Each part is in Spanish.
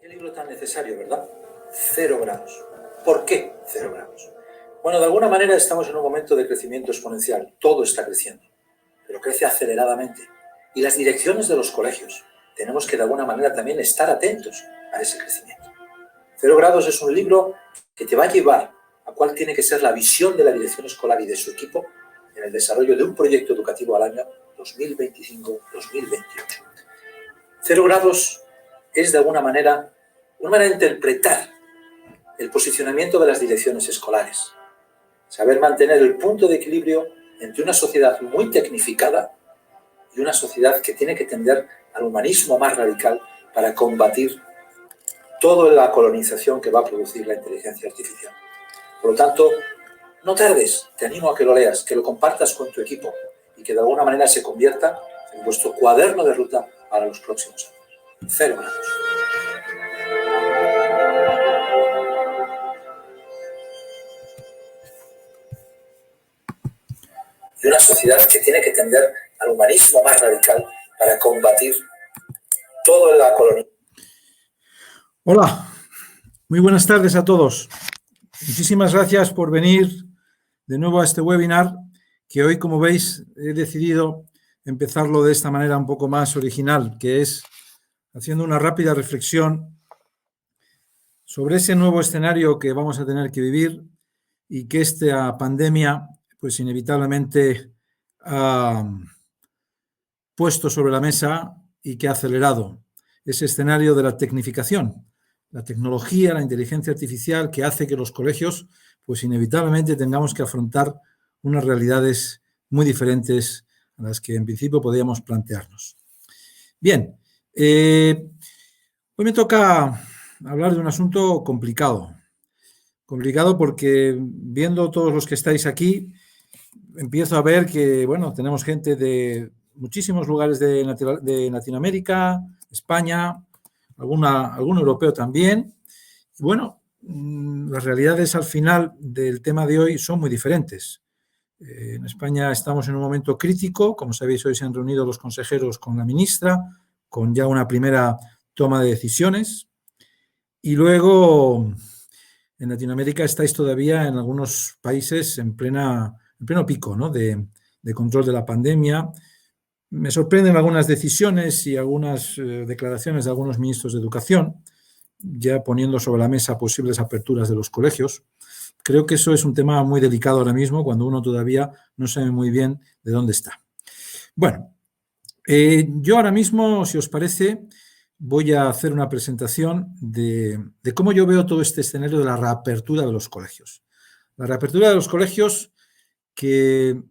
Qué libro tan necesario, ¿verdad? 0 grados. ¿Por qué 0 grados? Bueno, de alguna manera estamos en un momento de crecimiento exponencial. Todo está creciendo, pero crece aceleradamente. Y las direcciones de los colegios tenemos que de alguna manera también estar atentos a ese crecimiento. 0 grados es un libro que te va a llevar a cuál tiene que ser la visión de la dirección escolar y de su equipo en el desarrollo de un proyecto educativo al año 2025-2028. 0 grados es de alguna manera una manera de interpretar el posicionamiento de las direcciones escolares. Saber mantener el punto de equilibrio entre una sociedad muy tecnificada y una sociedad que tiene que tender al humanismo más radical para combatir toda la colonización que va a producir la inteligencia artificial. Por lo tanto, no tardes, te animo a que lo leas, que lo compartas con tu equipo y que de alguna manera se convierta en vuestro cuaderno de ruta para los próximos años. 0 grados. Y una sociedad que tiene que tender al humanismo más radical para combatir toda la colonización. Hola, muy buenas tardes a todos. Muchísimas gracias por venir de nuevo a este webinar que hoy, como veis, he decidido empezarlo de esta manera un poco más original, que es haciendo una rápida reflexión sobre ese nuevo escenario que vamos a tener que vivir y que esta pandemia, pues inevitablemente ha puesto sobre la mesa y que ha acelerado ese escenario de la tecnificación, la tecnología, la inteligencia artificial, que hace que los colegios, pues inevitablemente tengamos que afrontar unas realidades muy diferentes a las que en principio podíamos plantearnos. Bien, hoy me toca hablar de un asunto complicado. Complicado porque viendo todos los que estáis aquí, empiezo a ver que, bueno, tenemos gente de muchísimos lugares de Latinoamérica, España, algún europeo también. Y bueno, las realidades al final del tema de hoy son muy diferentes. En España estamos en un momento crítico. Como sabéis, hoy se han reunido los consejeros con la ministra, con ya una primera toma de decisiones. Y luego, en Latinoamérica estáis todavía en algunos países en pleno pico, ¿no?, de control de la pandemia. Me sorprenden algunas decisiones y algunas declaraciones de algunos ministros de educación, ya poniendo sobre la mesa posibles aperturas de los colegios. Creo que eso es un tema muy delicado ahora mismo, cuando uno todavía no sabe muy bien de dónde está. Bueno, yo ahora mismo, si os parece, voy a hacer una presentación de cómo yo veo todo este escenario de la reapertura de los colegios. La reapertura de los colegios que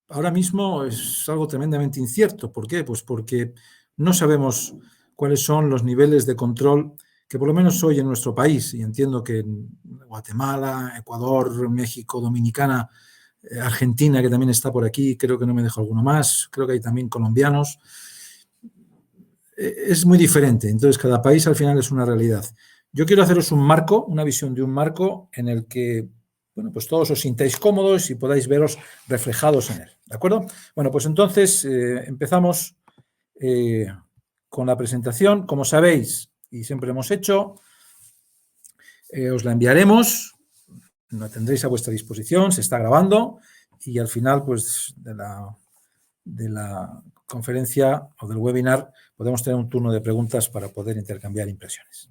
ahora mismo es algo tremendamente incierto. ¿Por qué? Pues porque no sabemos cuáles son los niveles de control que por lo menos hoy en nuestro país, y entiendo que en Guatemala, Ecuador, México, Dominicana, Argentina, que también está por aquí, creo que no me dejo alguno más, creo que hay también colombianos, es muy diferente. Entonces, cada país al final es una realidad. Yo quiero haceros un marco, una visión de un marco en el que, bueno, pues todos os sintáis cómodos y podáis veros reflejados en él, ¿de acuerdo? Bueno, pues entonces empezamos con la presentación. Como sabéis, y siempre hemos hecho, os la enviaremos, la tendréis a vuestra disposición, se está grabando y al final, pues, de la conferencia o del webinar podemos tener un turno de preguntas para poder intercambiar impresiones.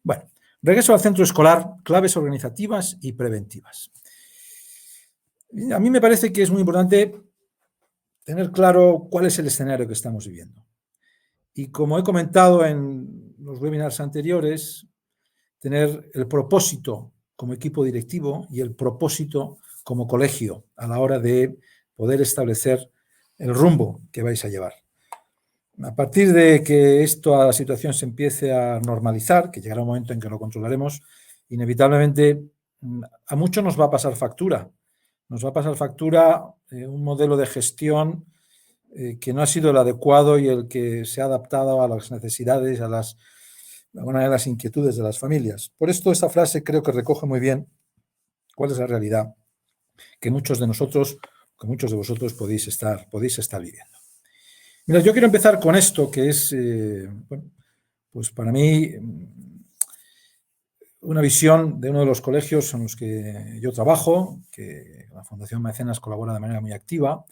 Bueno, regreso al centro escolar, claves organizativas y preventivas. A mí me parece que es muy importante tener claro cuál es el escenario que estamos viviendo. Y como he comentado en los webinars anteriores, tener el propósito como equipo directivo y el propósito como colegio a la hora de poder establecer el rumbo que vais a llevar. A partir de que esta situación se empiece a normalizar, que llegará un momento en que lo controlaremos, inevitablemente a muchos nos va a pasar factura. Nos va a pasar factura un modelo de gestión que no ha sido el adecuado y el que se ha adaptado a las necesidades, a alguna de las inquietudes de las familias. Por esto esta frase creo que recoge muy bien cuál es la realidad que muchos de nosotros, que muchos de vosotros podéis estar viviendo. Mira, yo quiero empezar con esto, que es, bueno, pues para mí, una visión de uno de los colegios en los que yo trabajo, que la Fundación Mecenas colabora de manera muy activa,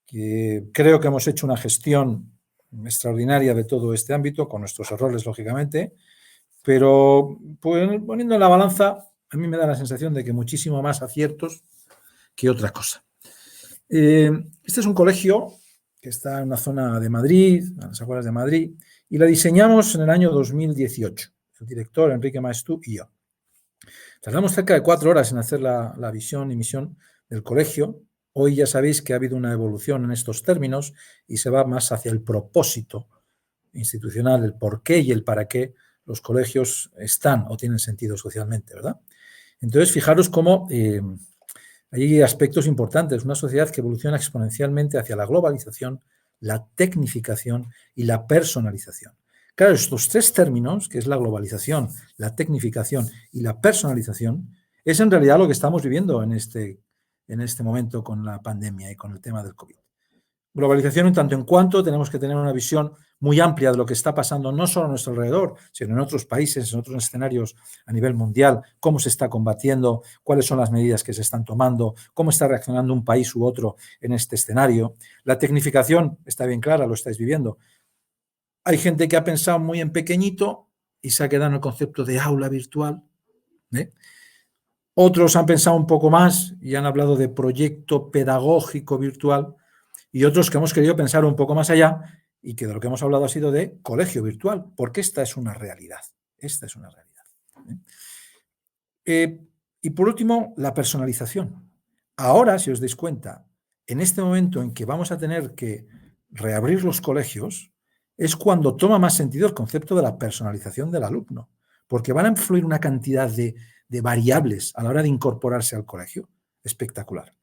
que creo que hemos hecho una gestión extraordinaria de todo este ámbito, con nuestros errores, lógicamente, pero pues, poniendo en la balanza, a mí me da la sensación de que muchísimo más aciertos que otra cosa. Este es un colegio que está en una zona de Madrid, a las afueras de Madrid, y la diseñamos en el año 2018, el director Enrique Maestú y yo. Tardamos cerca de 4 horas en hacer la visión y misión del colegio. Hoy ya sabéis que ha habido una evolución en estos términos y se va más hacia el propósito institucional, el por qué y el para qué los colegios están o tienen sentido socialmente, ¿verdad? Entonces, fijaros cómo hay aspectos importantes. Una sociedad que evoluciona exponencialmente hacia la globalización, la tecnificación y la personalización. Claro, estos 3 términos, que es la globalización, la tecnificación y la personalización, es en realidad lo que estamos viviendo en este momento con la pandemia y con el tema del COVID. Globalización en tanto en cuanto tenemos que tener una visión muy amplia de lo que está pasando no solo a nuestro alrededor, sino en otros países, en otros escenarios a nivel mundial, cómo se está combatiendo, cuáles son las medidas que se están tomando, cómo está reaccionando un país u otro en este escenario. La tecnificación está bien clara, lo estáis viviendo. Hay gente que ha pensado muy en pequeñito y se ha quedado en el concepto de aula virtual. Otros han pensado un poco más y han hablado de proyecto pedagógico virtual. Y otros que hemos querido pensar un poco más allá y que de lo que hemos hablado ha sido de colegio virtual, porque esta es una realidad. Esta es una realidad. Y por último, la personalización. Ahora, si os dais cuenta, en este momento en que vamos a tener que reabrir los colegios, es cuando toma más sentido el concepto de la personalización del alumno, porque van a influir una cantidad de variables a la hora de incorporarse al colegio. Espectacular.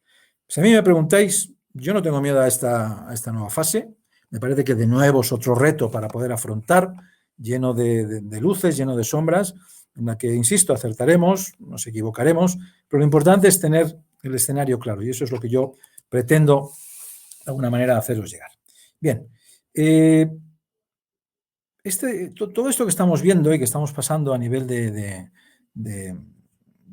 Si a mí me preguntáis, yo no tengo miedo a esta nueva fase. Me parece que de nuevo es otro reto para poder afrontar, lleno de luces, lleno de sombras, en la que, insisto, acertaremos, nos equivocaremos, pero lo importante es tener el escenario claro y eso es lo que yo pretendo, de alguna manera, haceros llegar. Bien, todo esto que estamos viendo y que estamos pasando a nivel de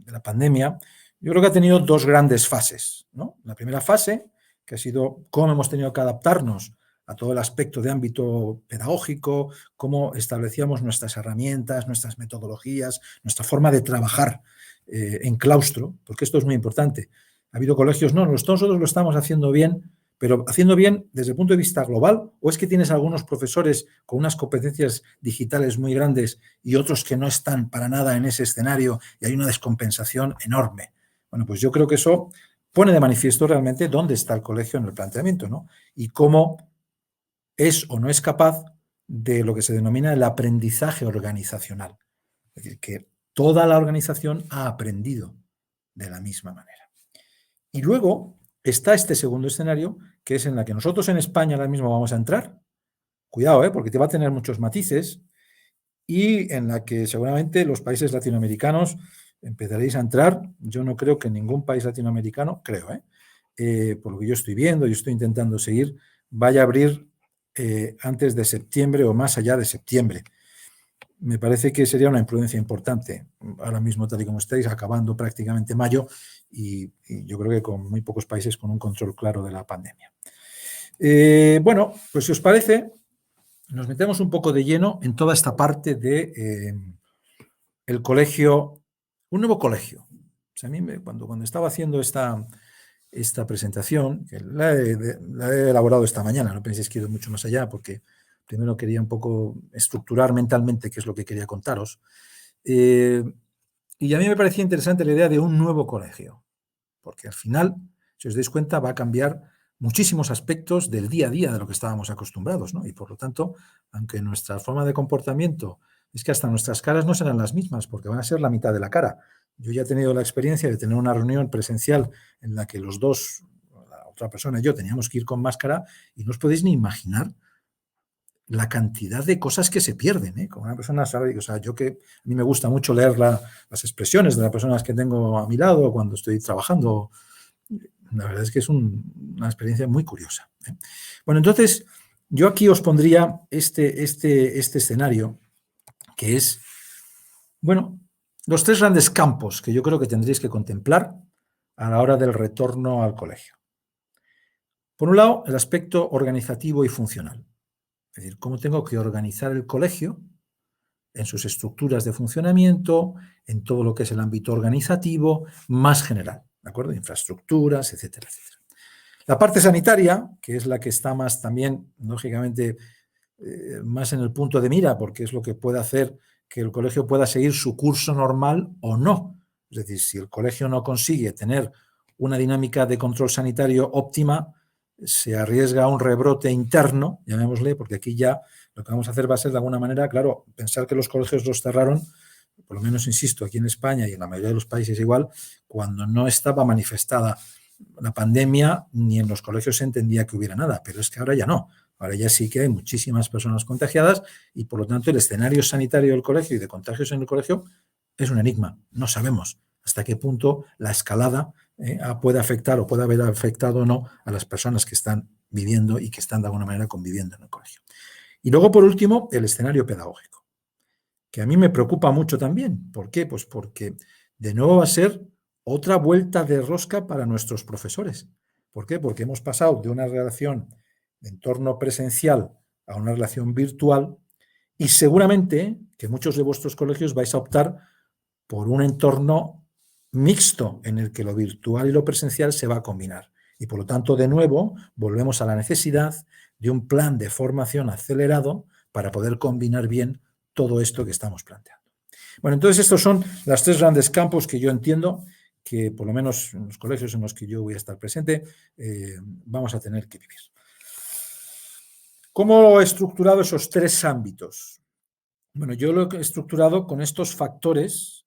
la pandemia, yo creo que ha tenido 2 grandes fases, ¿no? La primera fase, que ha sido cómo hemos tenido que adaptarnos a todo el aspecto de ámbito pedagógico, cómo establecíamos nuestras herramientas, nuestras metodologías, nuestra forma de trabajar en claustro, porque esto es muy importante. Ha habido colegios, no, nosotros lo estamos haciendo bien, pero haciendo bien desde el punto de vista global, o es que tienes algunos profesores con unas competencias digitales muy grandes y otros que no están para nada en ese escenario y hay una descompensación enorme. Bueno, pues yo creo que eso pone de manifiesto realmente dónde está el colegio en el planteamiento, ¿no? Y cómo es o no es capaz de lo que se denomina el aprendizaje organizacional. Es decir, que toda la organización ha aprendido de la misma manera. Y luego está este segundo escenario, que es en la que nosotros en España ahora mismo vamos a entrar. Cuidado, porque te va a tener muchos matices y en la que seguramente los países latinoamericanos empezaréis a entrar. Yo no creo que ningún país latinoamericano, creo, por lo que yo estoy viendo, yo estoy intentando seguir, vaya a abrir antes de septiembre o más allá de septiembre. Me parece que sería una imprudencia importante. Ahora mismo, tal y como estáis, acabando prácticamente mayo y yo creo que con muy pocos países con un control claro de la pandemia. Bueno, pues si os parece, nos metemos un poco de lleno en toda esta parte de el colegio, un nuevo colegio. O sea, a mí cuando estaba haciendo esta presentación, que la he elaborado esta mañana, no penséis que he ido mucho más allá, porque primero quería un poco estructurar mentalmente qué es lo que quería contaros. Y a mí me parecía interesante la idea de un nuevo colegio, porque al final, si os dais cuenta, va a cambiar muchísimos aspectos del día a día de lo que estábamos acostumbrados, ¿no? Y por lo tanto, aunque nuestra forma de comportamiento es que hasta nuestras caras no serán las mismas, porque van a ser la mitad de la cara. Yo ya he tenido la experiencia de tener una reunión presencial en la que los dos, la otra persona y yo, teníamos que ir con máscara y no os podéis ni imaginar la cantidad de cosas que se pierden, ¿eh? Como una persona sabe, o sea, yo que a mí me gusta mucho leer las expresiones de las personas que tengo a mi lado cuando estoy trabajando. La verdad es que es una experiencia muy curiosa, ¿eh? Bueno, entonces, yo aquí os pondría este escenario que es, bueno, los 3 grandes campos que yo creo que tendréis que contemplar a la hora del retorno al colegio. Por un lado, el aspecto organizativo y funcional. Es decir, cómo tengo que organizar el colegio en sus estructuras de funcionamiento, en todo lo que es el ámbito organizativo, más general, ¿de acuerdo? Infraestructuras, etcétera, etcétera. La parte sanitaria, que es la que está más también, lógicamente, más en el punto de mira, porque es lo que puede hacer que el colegio pueda seguir su curso normal o no. Es decir, si el colegio no consigue tener una dinámica de control sanitario óptima, se arriesga a un rebrote interno, llamémosle, porque aquí ya lo que vamos a hacer va a ser de alguna manera, claro, pensar que los colegios los cerraron, por lo menos, insisto, aquí en España y en la mayoría de los países igual, cuando no estaba manifestada la pandemia, ni en los colegios se entendía que hubiera nada, pero es que ahora ya no. Ahora ya sí que hay muchísimas personas contagiadas y, por lo tanto, el escenario sanitario del colegio y de contagios en el colegio es un enigma. No sabemos hasta qué punto la escalada puede afectar o puede haber afectado o no a las personas que están viviendo y que están de alguna manera conviviendo en el colegio. Y luego, por último, el escenario pedagógico, que a mí me preocupa mucho también. ¿Por qué? Pues porque de nuevo va a ser otra vuelta de rosca para nuestros profesores. ¿Por qué? Porque hemos pasado de una relación de entorno presencial a una relación virtual y seguramente que muchos de vuestros colegios vais a optar por un entorno mixto en el que lo virtual y lo presencial se va a combinar. Y por lo tanto, de nuevo, volvemos a la necesidad de un plan de formación acelerado para poder combinar bien todo esto que estamos planteando. Bueno, entonces estos son los 3 grandes campos que yo entiendo que, por lo menos en los colegios en los que yo voy a estar presente, vamos a tener que vivir. ¿Cómo he estructurado esos 3 ámbitos? Bueno, yo lo he estructurado con estos factores,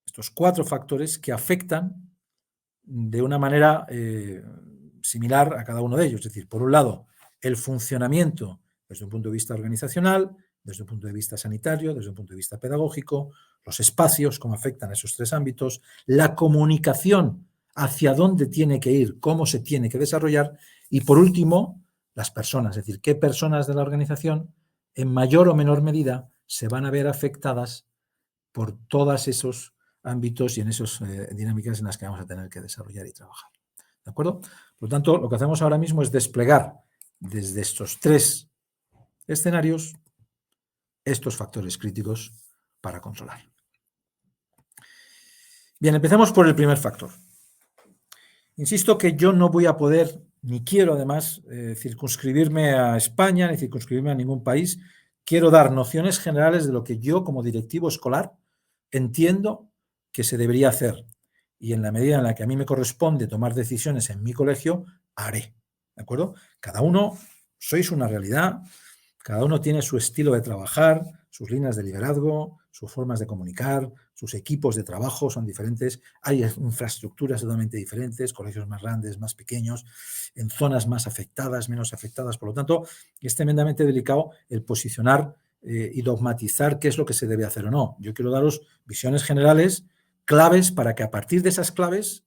estos 4 factores que afectan de una manera similar a cada uno de ellos. Es decir, por un lado, el funcionamiento desde un punto de vista organizacional, desde un punto de vista sanitario, desde un punto de vista pedagógico, los espacios, cómo afectan a esos 3 ámbitos, la comunicación, hacia dónde tiene que ir, cómo se tiene que desarrollar, y por último, las personas, es decir, qué personas de la organización en mayor o menor medida se van a ver afectadas por todos esos ámbitos y en esas dinámicas en las que vamos a tener que desarrollar y trabajar. ¿De acuerdo? Por lo tanto, lo que hacemos ahora mismo es desplegar desde estos 3 escenarios estos factores críticos para controlar. Bien, empecemos por el primer factor. Insisto que yo no voy a poder, ni quiero además, circunscribirme a España, ni circunscribirme a ningún país. Quiero dar nociones generales de lo que yo, como directivo escolar, entiendo que se debería hacer. Y en la medida en la que a mí me corresponde tomar decisiones en mi colegio, haré. ¿De acuerdo? Cada uno sois una realidad, cada uno tiene su estilo de trabajar, sus líneas de liderazgo, sus formas de comunicar, sus equipos de trabajo son diferentes, hay infraestructuras totalmente diferentes, colegios más grandes, más pequeños, en zonas más afectadas, menos afectadas. Por lo tanto, es tremendamente delicado el posicionar y dogmatizar qué es lo que se debe hacer o no. Yo quiero daros visiones generales, claves, para que a partir de esas claves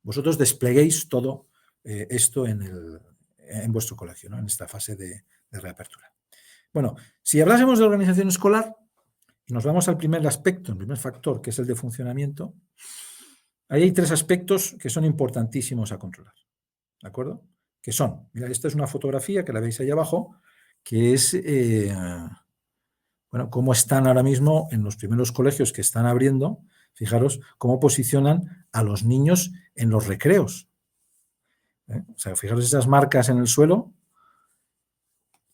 vosotros despleguéis todo esto en vuestro colegio, ¿no? En esta fase de reapertura. Bueno, si hablásemos de organización escolar y nos vamos al primer aspecto, el primer factor, que es el de funcionamiento, ahí hay 3 aspectos que son importantísimos a controlar, ¿de acuerdo? Que son, mira, esta es una fotografía que la veis ahí abajo, que es, bueno, cómo están ahora mismo en los primeros colegios que están abriendo, fijaros cómo posicionan a los niños en los recreos. O sea, fijaros esas marcas en el suelo.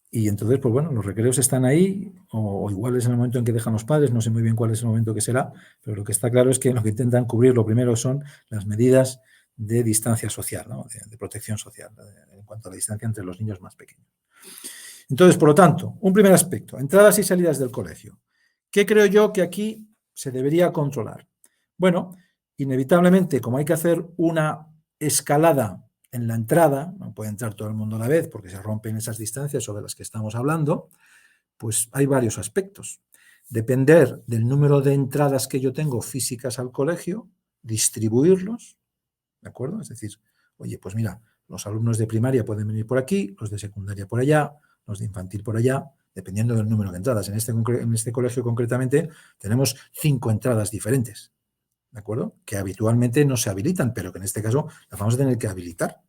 Y entonces, pues bueno, los recreos están ahí, o igual es en el momento en que dejan los padres, no sé muy bien cuál es el momento que será, pero lo que está claro es que lo que intentan cubrir lo primero son las medidas de distancia social, ¿no? de protección social, en cuanto a la distancia entre los niños más pequeños. Entonces, por lo tanto, un primer aspecto, entradas y salidas del colegio. ¿Qué creo yo que aquí se debería controlar? Bueno, inevitablemente, como hay que hacer una escalada en la entrada, no puede entrar todo el mundo a la vez porque se rompen esas distancias sobre las que estamos hablando, pues hay varios aspectos. Depender del número de entradas que yo tengo físicas al colegio, distribuirlos, ¿de acuerdo? Es decir, oye, pues mira, los alumnos de primaria pueden venir por aquí, los de secundaria por allá, los de infantil por allá, dependiendo del número de entradas. En este colegio concretamente tenemos 5 entradas diferentes, ¿de acuerdo? Que habitualmente no se habilitan, pero que en este caso las vamos a tener que habilitar.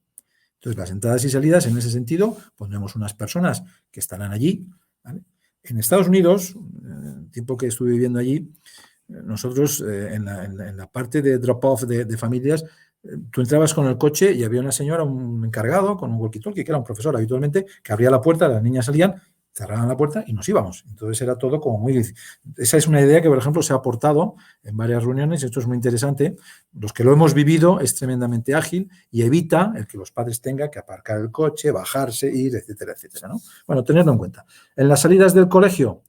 Entonces, las entradas y salidas, en ese sentido, pondremos unas personas que estarán allí, ¿vale? En Estados Unidos, el tiempo que estuve viviendo allí, nosotros en la parte de drop-off de familias, tú entrabas con el coche y había una señora, un encargado con un walkie-talkie, que era un profesor habitualmente, que abría la puerta, las niñas salían, cerraban la puerta y nos íbamos. Entonces era todo como muy... Esa es una idea que, por ejemplo, se ha aportado en varias reuniones. Esto es muy interesante. Los que lo hemos vivido es tremendamente ágil y evita el que los padres tengan que aparcar el coche, bajarse, ir, etcétera, etcétera, ¿no? Bueno, tenerlo en cuenta. En las salidas del colegio,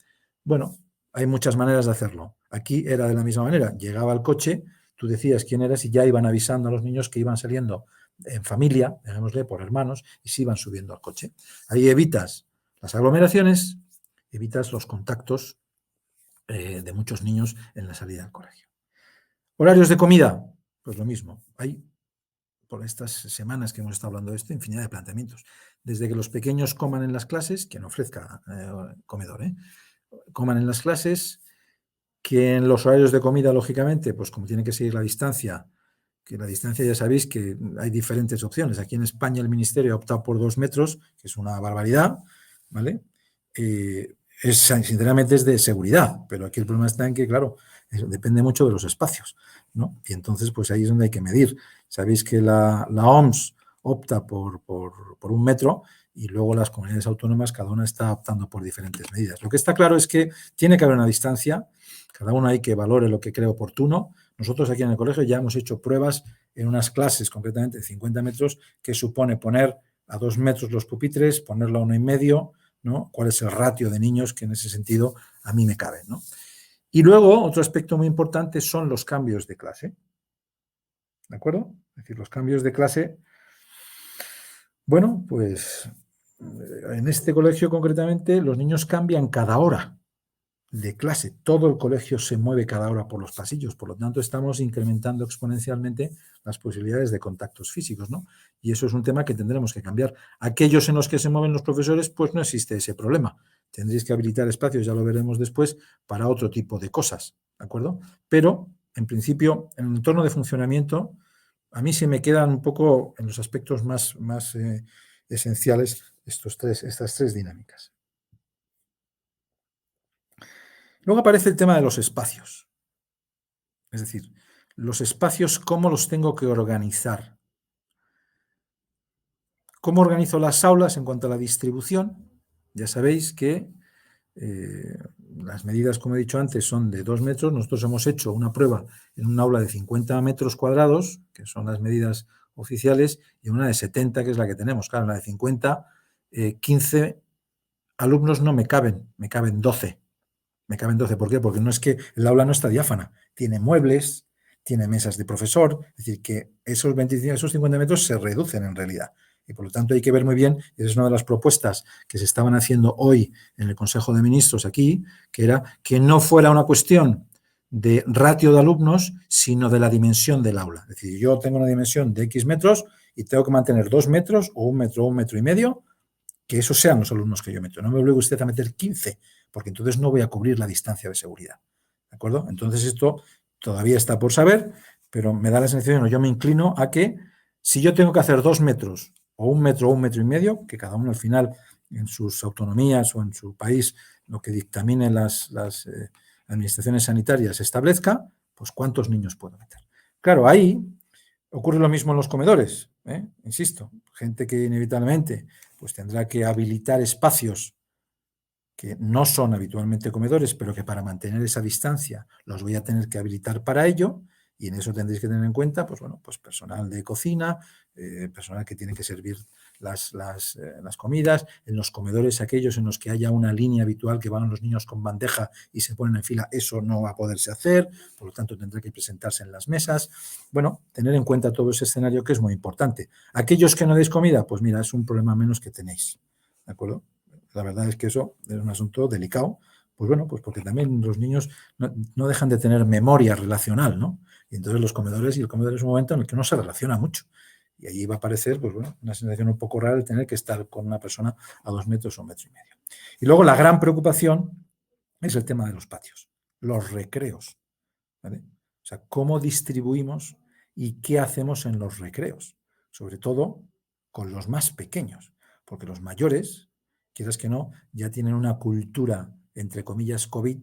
bueno, hay muchas maneras de hacerlo. Aquí era de la misma manera. Llegaba el coche, tú decías quién eras y ya iban avisando a los niños que iban saliendo en familia, dejémosle por hermanos, y se iban subiendo al coche. Ahí evitas las aglomeraciones, evitas los contactos de muchos niños en la salida del colegio. Horarios de comida, pues lo mismo. Hay, por estas semanas que hemos estado hablando de esto, infinidad de planteamientos. Desde que los pequeños coman en las clases, quien ofrezca comedor, coman en las clases, que en los horarios de comida, lógicamente, pues como tiene que seguir la distancia, que la distancia ya sabéis que hay diferentes opciones. Aquí en España el Ministerio ha optado por 2 metros, que es una barbaridad, ¿vale? Sinceramente es de seguridad, pero aquí el problema está en que, claro, depende mucho de los espacios, ¿no? Y entonces, pues ahí es donde hay que medir. Sabéis que la OMS opta por 1 metro y luego las comunidades autónomas, cada una está optando por diferentes medidas. Lo que está claro es que tiene que haber una distancia, cada uno hay que valore lo que cree oportuno. Nosotros aquí en el colegio ya hemos hecho pruebas en unas clases, concretamente de 50 metros, que supone poner a 2 metros los pupitres, ponerlo a 1,5, ¿no? ¿Cuál es el ratio de niños que en ese sentido a mí me caben, ¿no? Y luego, otro aspecto muy importante son los cambios de clase. ¿De acuerdo? Es decir, los cambios de clase, bueno, pues en este colegio concretamente los niños cambian cada hora de clase. Todo el colegio se mueve cada hora por los pasillos, por lo tanto estamos incrementando exponencialmente las posibilidades de contactos físicos, ¿no? Y eso es un tema que tendremos que cambiar. Aquellos en los que se mueven los profesores, pues no existe ese problema. Tendréis que habilitar espacios, ya lo veremos después, para otro tipo de cosas, ¿de acuerdo? Pero, en principio, en el entorno de funcionamiento, a mí se me quedan un poco en los aspectos más esenciales estas 3 dinámicas. Luego aparece el tema de los espacios. Es decir, los espacios, ¿cómo los tengo que organizar? ¿Cómo organizo las aulas en cuanto a la distribución? Ya sabéis que las medidas, como he dicho antes, son de 2 metros. Nosotros hemos hecho una prueba en un aula de 50 metros cuadrados, que son las medidas oficiales, y una de 70, que es la que tenemos. Claro, en la de 50, 15 alumnos no me caben 12. Me caben 12. ¿Por qué? Porque no es que el aula no está diáfana. Tiene muebles, tiene mesas de profesor. Es decir, que esos 25, esos 50 metros se reducen en realidad. Y por lo tanto hay que ver muy bien, y esa es una de las propuestas que se estaban haciendo hoy en el Consejo de Ministros aquí, que era que no fuera una cuestión de ratio de alumnos, sino de la dimensión del aula. Es decir, yo tengo una dimensión de X metros y tengo que mantener 2 metros o 1 metro o 1,5 metros, que esos sean los alumnos que yo meto. No me obligue usted a meter 15, porque entonces no voy a cubrir la distancia de seguridad. ¿De acuerdo? Entonces esto todavía está por saber, pero me da la sensación, yo me inclino a que si yo tengo que hacer 2 metros o 1 metro o 1,5 metros, que cada uno al final en sus autonomías o en su país lo que dictaminen las administraciones sanitarias establezca, pues ¿cuántos niños puedo meter? Claro, ahí ocurre lo mismo en los comedores, insisto, gente que inevitablemente pues tendrá que habilitar espacios que no son habitualmente comedores, pero que para mantener esa distancia los voy a tener que habilitar para ello, y en eso tendréis que tener en cuenta, pues bueno, pues personal de cocina, personal que tiene que servir las comidas, en los comedores aquellos en los que haya una línea habitual que van los niños con bandeja y se ponen en fila, eso no va a poderse hacer, por lo tanto tendrá que presentarse en las mesas. Bueno, tener en cuenta todo ese escenario que es muy importante. Aquellos que no deis comida, pues mira, es un problema menos que tenéis, ¿de acuerdo? La verdad es que eso es un asunto delicado, pues bueno, pues porque también los niños no dejan de tener memoria relacional, ¿no? Y entonces los comedores, y el comedor es un momento en el que uno se relaciona mucho. Y allí va a aparecer, pues bueno, una sensación un poco rara de tener que estar con una persona a 2 metros o 1,5 metros. Y luego la gran preocupación es el tema de los patios, los recreos, ¿vale? O sea, cómo distribuimos y qué hacemos en los recreos, sobre todo con los más pequeños, porque los mayores, quieras que no, ya tienen una cultura, entre comillas, COVID,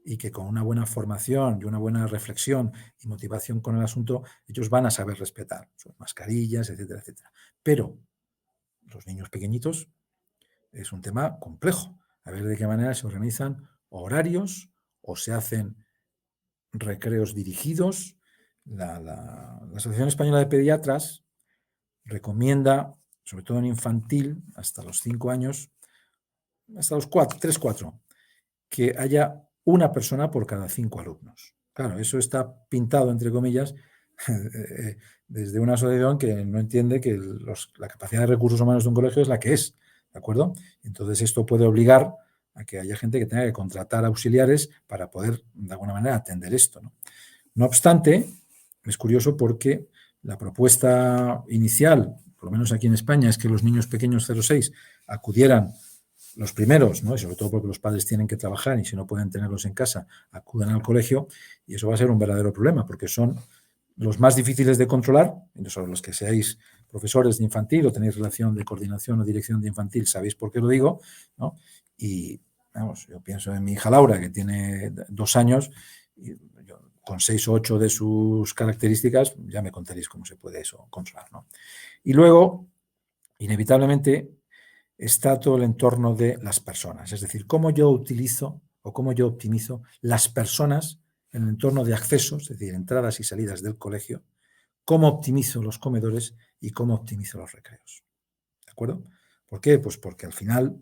y que con una buena formación y una buena reflexión y motivación con el asunto, ellos van a saber respetar sus mascarillas, etcétera, etcétera. Pero los niños pequeñitos es un tema complejo. A ver de qué manera se organizan horarios o se hacen recreos dirigidos. La Asociación Española de Pediatras recomienda, sobre todo en infantil, hasta los 5 años, hasta los 3, 4, que haya una persona por cada 5 alumnos. Claro, eso está pintado, entre comillas, desde una asociación que no entiende que la capacidad de recursos humanos de un colegio es la que es, ¿de acuerdo? Entonces esto puede obligar a que haya gente que tenga que contratar auxiliares para poder, de alguna manera, atender esto, ¿no? No obstante, es curioso porque la propuesta inicial, por lo menos aquí en España, es que los niños pequeños 0,6 acudieran los primeros, ¿no? Y sobre todo porque los padres tienen que trabajar y si no pueden tenerlos en casa, acudan al colegio y eso va a ser un verdadero problema porque son los más difíciles de controlar, y sobre los que seáis profesores de infantil o tenéis relación de coordinación o dirección de infantil, sabéis por qué lo digo, ¿no? Y vamos, yo pienso en mi hija Laura, que tiene 2 años, y yo, con 6 o 8 de sus características, ya me contaréis cómo se puede eso controlar, ¿no? Y luego, inevitablemente, está todo el entorno de las personas, es decir, cómo yo utilizo o cómo yo optimizo las personas en el entorno de accesos, es decir, entradas y salidas del colegio, cómo optimizo los comedores y cómo optimizo los recreos. ¿De acuerdo? ¿Por qué? Pues porque al final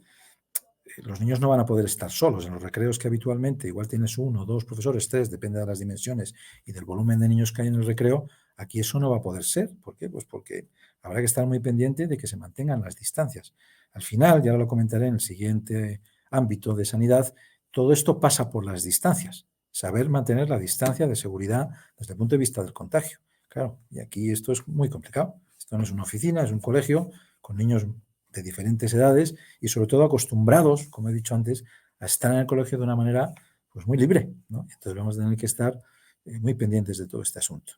los niños no van a poder estar solos. En los recreos que habitualmente igual tienes 1, 2 profesores, 3, depende de las dimensiones y del volumen de niños que hay en el recreo, aquí eso no va a poder ser. ¿Por qué? Pues porque habrá que estar muy pendiente de que se mantengan las distancias. Al final, ya lo comentaré en el siguiente ámbito de sanidad, todo esto pasa por las distancias. Saber mantener la distancia de seguridad desde el punto de vista del contagio. Claro, y aquí esto es muy complicado. Esto no es una oficina, es un colegio con niños de diferentes edades y sobre todo acostumbrados, como he dicho antes, a estar en el colegio de una manera pues muy libre, ¿no? Entonces vamos a tener que estar muy pendientes de todo este asunto.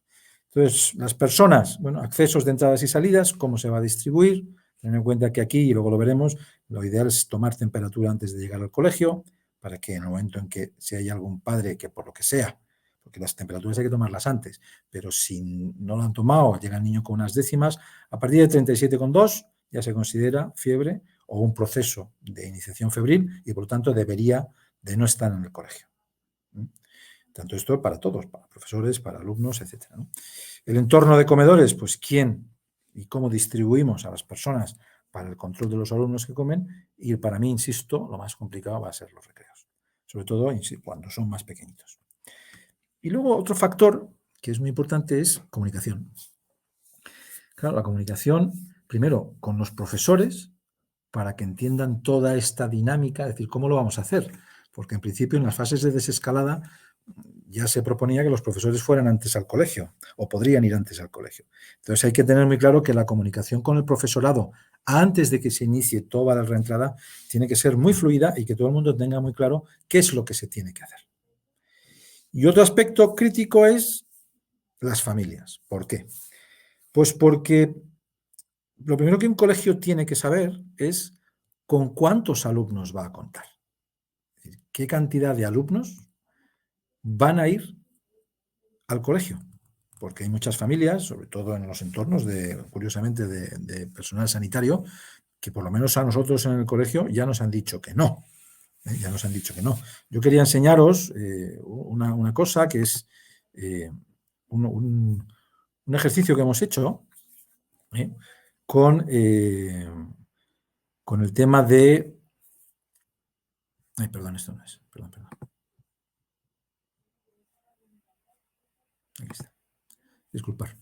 Entonces, las personas, bueno, accesos de entradas y salidas, cómo se va a distribuir, tener en cuenta que aquí, y luego lo veremos, lo ideal es tomar temperatura antes de llegar al colegio, para que en el momento en que si hay algún padre que por lo que sea, porque las temperaturas hay que tomarlas antes, pero si no lo han tomado, llega el niño con unas décimas, a partir de 37,2 ya se considera fiebre o un proceso de iniciación febril y por lo tanto debería de no estar en el colegio. Tanto esto para todos, para profesores, para alumnos, etc. ¿no? El entorno de comedores, pues quién y cómo distribuimos a las personas para el control de los alumnos que comen y para mí, insisto, lo más complicado va a ser los recreos, sobre todo cuando son más pequeñitos. Y luego otro factor que es muy importante es comunicación. Claro, la comunicación, primero, con los profesores, para que entiendan toda esta dinámica, es decir, ¿cómo lo vamos a hacer? Porque en principio en las fases de desescalada ya se proponía que los profesores fueran antes al colegio o podrían ir antes al colegio. Entonces hay que tener muy claro que la comunicación con el profesorado antes de que se inicie toda la reentrada tiene que ser muy fluida y que todo el mundo tenga muy claro qué es lo que se tiene que hacer. Y otro aspecto crítico es las familias. ¿Por qué? Pues porque lo primero que un colegio tiene que saber es con cuántos alumnos va a contar. Es decir, qué cantidad de alumnos van a ir al colegio. Porque hay muchas familias, sobre todo en los entornos, curiosamente, de personal sanitario, que por lo menos a nosotros en el colegio ya nos han dicho que no. Ya nos han dicho que no. Yo quería enseñaros una cosa que es un ejercicio que hemos hecho con el tema de... Ay, perdón, esto no es. Perdón. Aquí está. Disculpar.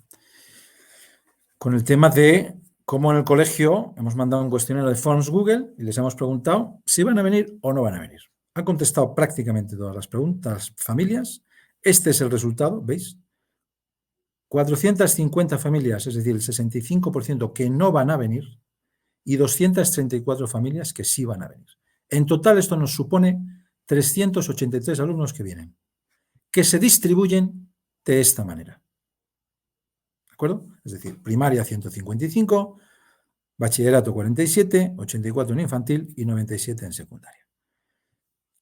Con el tema de cómo en el colegio hemos mandado un cuestionario de Forms Google y les hemos preguntado si van a venir o no van a venir. Han contestado prácticamente todas las preguntas familias. Este es el resultado, ¿veis? 450 familias, es decir, el 65% que no van a venir, y 234 familias que sí van a venir. En total, esto nos supone 383 alumnos que vienen, que se distribuyen de esta manera. ¿De acuerdo? Es decir, primaria 155, bachillerato 47, 84 en infantil y 97 en secundaria.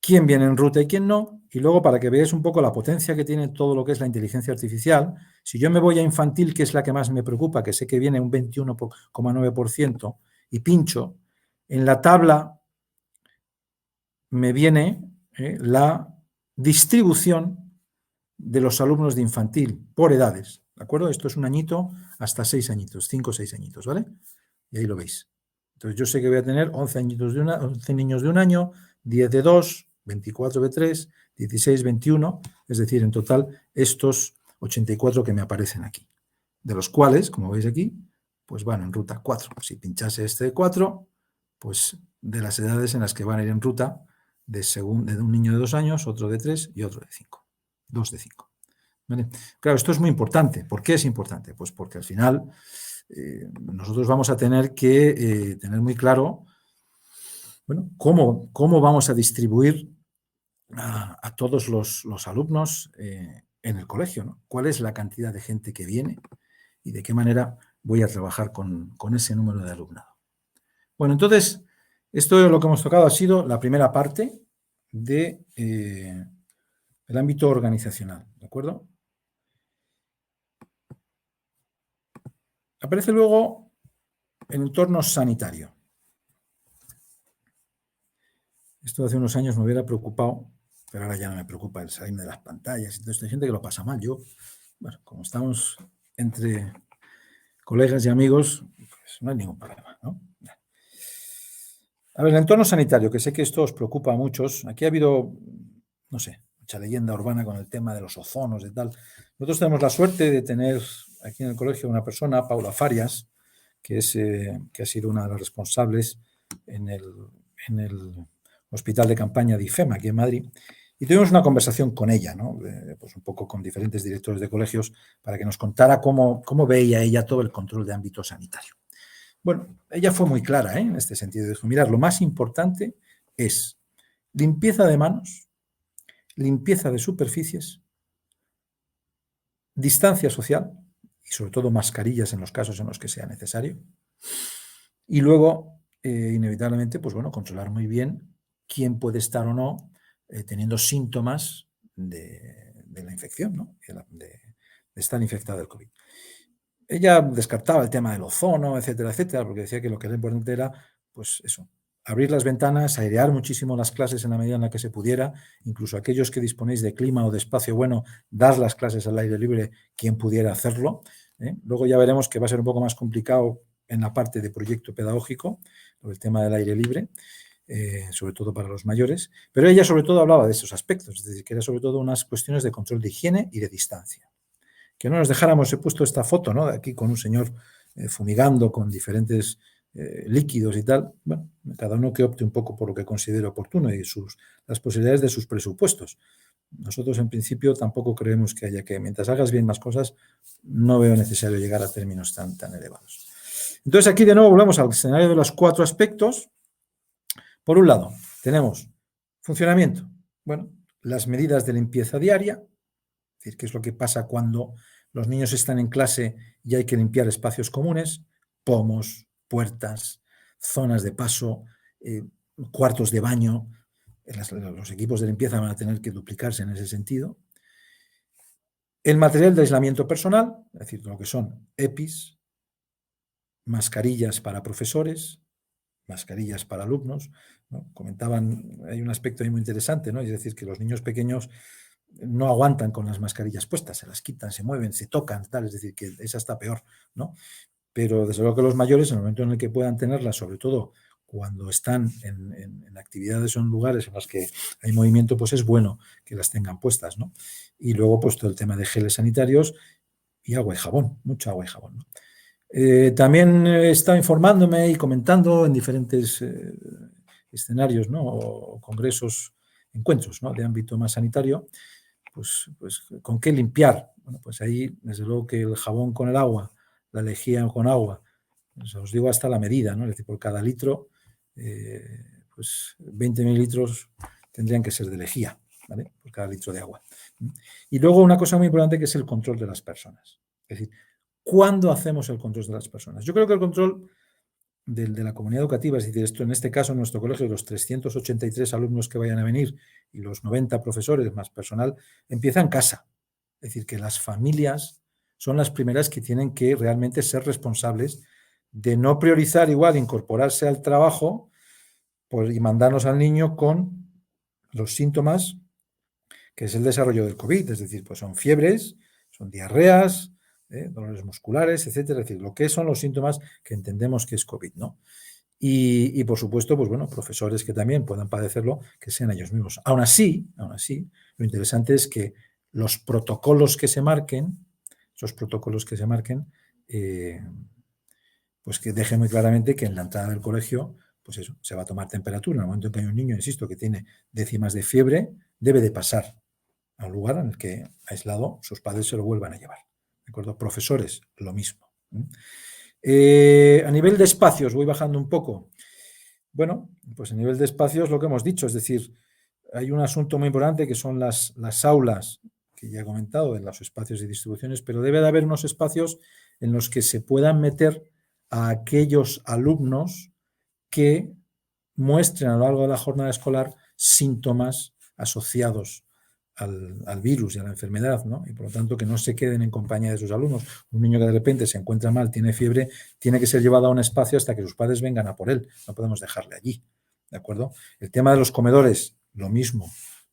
Quién viene en ruta y quién no, y luego para que veáis un poco la potencia que tiene todo lo que es la inteligencia artificial, si yo me voy a infantil, que es la que más me preocupa, que sé que viene un 21,9%, y pincho, en la tabla me viene la distribución de los alumnos de infantil por edades, ¿de acuerdo? Esto es un añito hasta 6 añitos, 5 o 6 añitos, ¿vale? Y ahí lo veis. Entonces yo sé que voy a tener 11 niños de un año, 10 de 2, 24 de 3, 16, 21, es decir, en total estos 84 que me aparecen aquí, de los cuales, como veis aquí, pues van en ruta 4. Si pinchase este de 4, pues de las edades en las que van a ir en ruta, de un niño de 2 años, otro de 3 y otro de 5. 2 de 5. ¿Vale? Claro, esto es muy importante. ¿Por qué es importante? Pues porque al final nosotros vamos a tener que tener muy claro, bueno, cómo vamos a distribuir a todos los alumnos en el colegio, ¿no? ¿Cuál es la cantidad de gente que viene y de qué manera voy a trabajar con ese número de alumnado? Bueno, entonces, esto lo que hemos tocado ha sido la primera parte del ámbito organizacional, ¿de acuerdo? Aparece luego el entorno sanitario. Esto hace unos años me hubiera preocupado, pero ahora ya no me preocupa el salirme de las pantallas y todo esto. Hay gente que lo pasa mal. Yo, bueno, como estamos entre colegas y amigos, pues no hay ningún problema, ¿no? A ver, el entorno sanitario, que sé que esto os preocupa a muchos. Aquí ha habido, no sé, mucha leyenda urbana con el tema de los ozonos y tal. Nosotros tenemos la suerte de tener aquí en el colegio una persona, Paula Farias, que ha sido una de las responsables en el hospital de campaña de IFEMA, aquí en Madrid, y tuvimos una conversación con ella, ¿no? Pues un poco con diferentes directores de colegios para que nos contara cómo veía ella todo el control de ámbito sanitario. Bueno, ella fue muy clara en este sentido. Dijo, mirad, lo más importante es limpieza de manos, limpieza de superficies, distancia social y sobre todo mascarillas en los casos en los que sea necesario. Y luego, inevitablemente, pues bueno, controlar muy bien quién puede estar o no teniendo síntomas de la infección, ¿no? de estar infectada del COVID. Ella descartaba el tema del ozono, etcétera, etcétera, porque decía que lo que era importante era, pues eso, abrir las ventanas, airear muchísimo las clases en la medida en la que se pudiera, incluso aquellos que disponéis de clima o de espacio bueno, dar las clases al aire libre, quien pudiera hacerlo. Luego ya veremos que va a ser un poco más complicado en la parte de proyecto pedagógico, por el tema del aire libre, sobre todo para los mayores, pero ella sobre todo hablaba de esos aspectos, es decir, que era sobre todo unas cuestiones de control de higiene y de distancia. Que no nos dejáramos, he puesto esta foto, ¿no? Aquí con un señor fumigando con diferentes líquidos y tal. Bueno, cada uno que opte un poco por lo que considere oportuno y las posibilidades de sus presupuestos. Nosotros, en principio, tampoco creemos que haya que, mientras hagas bien las cosas, no veo necesario llegar a términos tan elevados. Entonces, aquí de nuevo volvemos al escenario de los 4 aspectos. Por un lado, tenemos funcionamiento. Bueno, las medidas de limpieza diaria, es decir, qué es lo que pasa cuando los niños están en clase y hay que limpiar espacios comunes, pomos, puertas, zonas de paso, cuartos de baño. Los equipos de limpieza van a tener que duplicarse en ese sentido. El material de aislamiento personal, es decir, lo que son EPIs, mascarillas para profesores, mascarillas para alumnos, ¿no? Comentaban, hay un aspecto ahí muy interesante, ¿no? Es decir, que los niños pequeños no aguantan con las mascarillas puestas, se las quitan, se mueven, se tocan, tal, es decir, que esa está peor, ¿no? Pero desde luego que los mayores, en el momento en el que puedan tenerlas, sobre todo cuando están en actividades o en lugares en los que hay movimiento, pues es bueno que las tengan puestas, ¿no? Y luego, pues todo el tema de geles sanitarios y agua y jabón, mucho agua y jabón, ¿no? También he estado informándome y comentando en diferentes escenarios, ¿no? O congresos, encuentros, ¿no? De ámbito más sanitario, pues ¿con qué limpiar? Bueno, pues ahí, desde luego que el jabón con el agua, la lejía con agua, pues os digo hasta la medida, ¿no? Es decir, por cada litro, pues 20 mililitros tendrían que ser de lejía, ¿vale? Por cada litro de agua. Y luego una cosa muy importante que es el control de las personas. Es decir, ¿cuándo hacemos el control de las personas? Yo creo que el control de la comunidad educativa, es decir, esto en este caso en nuestro colegio, los 383 alumnos que vayan a venir y los 90 profesores más personal, empieza en casa. Es decir, que las familias son las primeras que tienen que realmente ser responsables de no priorizar igual incorporarse al trabajo y mandarnos al niño con los síntomas que es el desarrollo del COVID, es decir, pues son fiebres, son diarreas, dolores musculares, etcétera, es decir, lo que son los síntomas que entendemos que es COVID, ¿no? Y por supuesto, pues bueno, profesores que también puedan padecerlo, que sean ellos mismos. Aún así, lo interesante es que los protocolos que se marquen, esos protocolos que se marquen, pues que deje muy claramente que en la entrada del colegio, pues eso, se va a tomar temperatura. En el momento en que hay un niño, insisto, que tiene décimas de fiebre, debe de pasar a un lugar en el que, aislado, sus padres se lo vuelvan a llevar. ¿De acuerdo? Profesores, lo mismo. A nivel de espacios, voy bajando un poco. Bueno, pues a nivel de espacios lo que hemos dicho, es decir, hay un asunto muy importante que son las aulas, que ya he comentado, en los espacios de distribuciones, pero debe de haber unos espacios en los que se puedan meter a aquellos alumnos que muestren a lo largo de la jornada escolar síntomas asociados al virus y a la enfermedad, ¿no? Y por lo tanto que no se queden en compañía de sus alumnos. Un niño que de repente se encuentra mal, tiene fiebre, tiene que ser llevado a un espacio hasta que sus padres vengan a por él. No podemos dejarle allí, ¿de acuerdo? El tema de los comedores, lo mismo.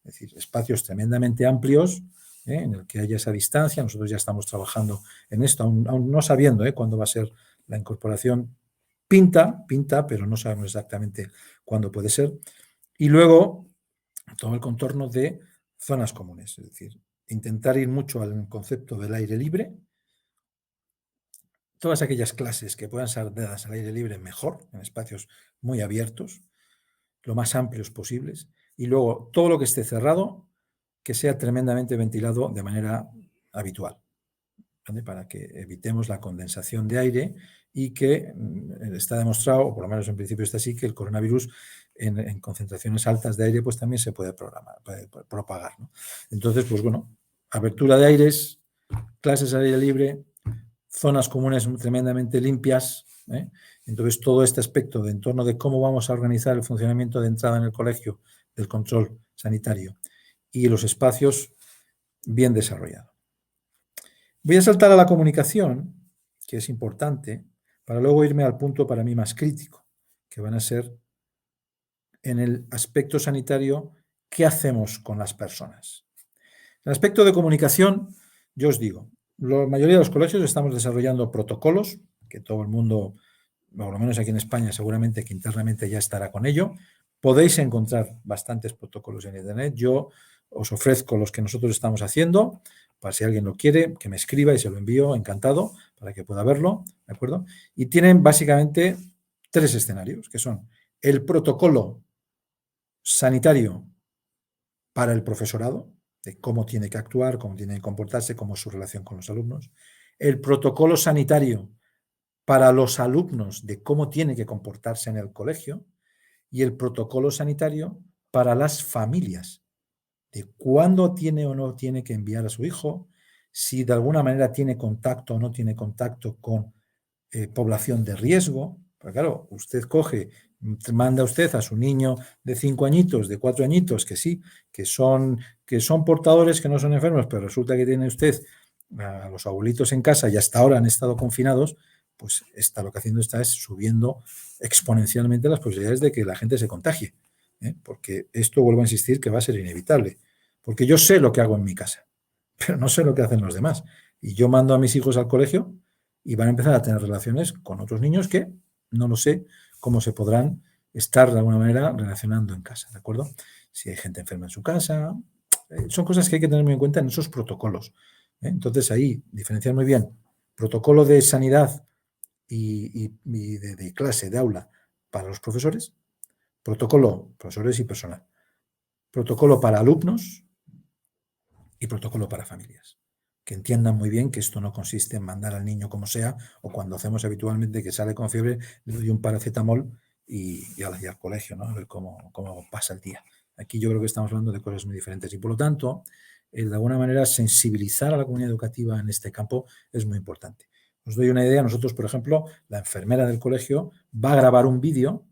Es decir, espacios tremendamente amplios, en el que haya esa distancia. Nosotros ya estamos trabajando en esto, aún no sabiendo cuándo va a ser la incorporación. Pinta, pero no sabemos exactamente cuándo puede ser. Y luego, todo el contorno de zonas comunes, es decir, intentar ir mucho al concepto del aire libre. Todas aquellas clases que puedan ser dadas al aire libre mejor, en espacios muy abiertos, lo más amplios posibles. Y luego, todo lo que esté cerrado, que sea tremendamente ventilado de manera habitual, ¿vale? Para que evitemos la condensación de aire y que está demostrado, o por lo menos en principio está así, que el coronavirus en concentraciones altas de aire pues también se puede propagar, ¿no? Entonces, pues bueno, apertura de aires, clases al aire libre, zonas comunes tremendamente limpias, ¿eh? Entonces, todo este aspecto de en torno de cómo vamos a organizar el funcionamiento de entrada en el colegio, del control sanitario y los espacios bien desarrollado. Voy a saltar a la comunicación, que es importante, para luego irme al punto para mí más crítico, que van a ser en el aspecto sanitario, ¿qué hacemos con las personas? En el aspecto de comunicación, yo os digo, la mayoría de los colegios estamos desarrollando protocolos, que todo el mundo, por lo menos aquí en España, seguramente que internamente ya estará con ello. Podéis encontrar bastantes protocolos en Internet. Yo os ofrezco los que nosotros estamos haciendo, para si alguien lo quiere, que me escriba y se lo envío, encantado, para que pueda verlo, ¿de acuerdo? Y tienen básicamente 3 escenarios, que son el protocolo sanitario para el profesorado, de cómo tiene que actuar, cómo tiene que comportarse, cómo es su relación con los alumnos. El protocolo sanitario para los alumnos, de cómo tiene que comportarse en el colegio. Y el protocolo sanitario para las familias, de cuándo tiene o no tiene que enviar a su hijo, si de alguna manera tiene contacto o no tiene contacto con población de riesgo. Porque claro, usted coge, manda usted a su niño de 5 añitos, de 4 añitos, que sí, que son portadores, que no son enfermos, pero resulta que tiene usted a los abuelitos en casa y hasta ahora han estado confinados, pues lo que haciendo está es subiendo exponencialmente las posibilidades de que la gente se contagie. Porque esto, vuelvo a insistir, que va a ser inevitable. Porque yo sé lo que hago en mi casa, pero no sé lo que hacen los demás. Y yo mando a mis hijos al colegio y van a empezar a tener relaciones con otros niños que no lo sé cómo se podrán estar de alguna manera relacionando en casa, ¿de acuerdo? Si hay gente enferma en su casa, son cosas que hay que tener muy en cuenta en esos protocolos. Entonces ahí diferenciar muy bien protocolo de sanidad y de clase, de aula para los profesores, protocolo profesores y personal, protocolo para alumnos y protocolo para familias. Que entiendan muy bien que esto no consiste en mandar al niño como sea, o cuando hacemos habitualmente que sale con fiebre, le doy un paracetamol y al colegio, ¿no? A ver cómo pasa el día. Aquí yo creo que estamos hablando de cosas muy diferentes y por lo tanto, de alguna manera, sensibilizar a la comunidad educativa en este campo es muy importante. Os doy una idea, nosotros, por ejemplo, la enfermera del colegio va a grabar un vídeo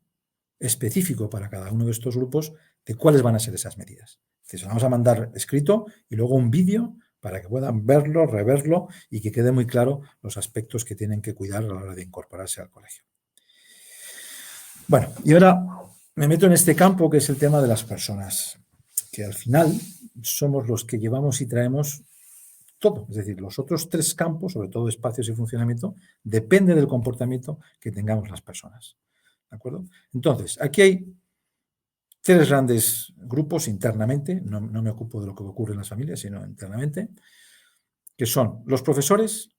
específico para cada uno de estos grupos de cuáles van a ser esas medidas. Entonces, vamos a mandar escrito y luego un vídeo para que puedan verlo, reverlo y que quede muy claro los aspectos que tienen que cuidar a la hora de incorporarse al colegio. Bueno, y ahora me meto en este campo que es el tema de las personas, que al final somos los que llevamos y traemos todo. Es decir, los otros tres campos, sobre todo espacios y funcionamiento, depende del comportamiento que tengamos las personas. ¿De acuerdo? Entonces, aquí hay tres grandes grupos internamente, no me ocupo de lo que ocurre en las familias, sino internamente, que son los profesores,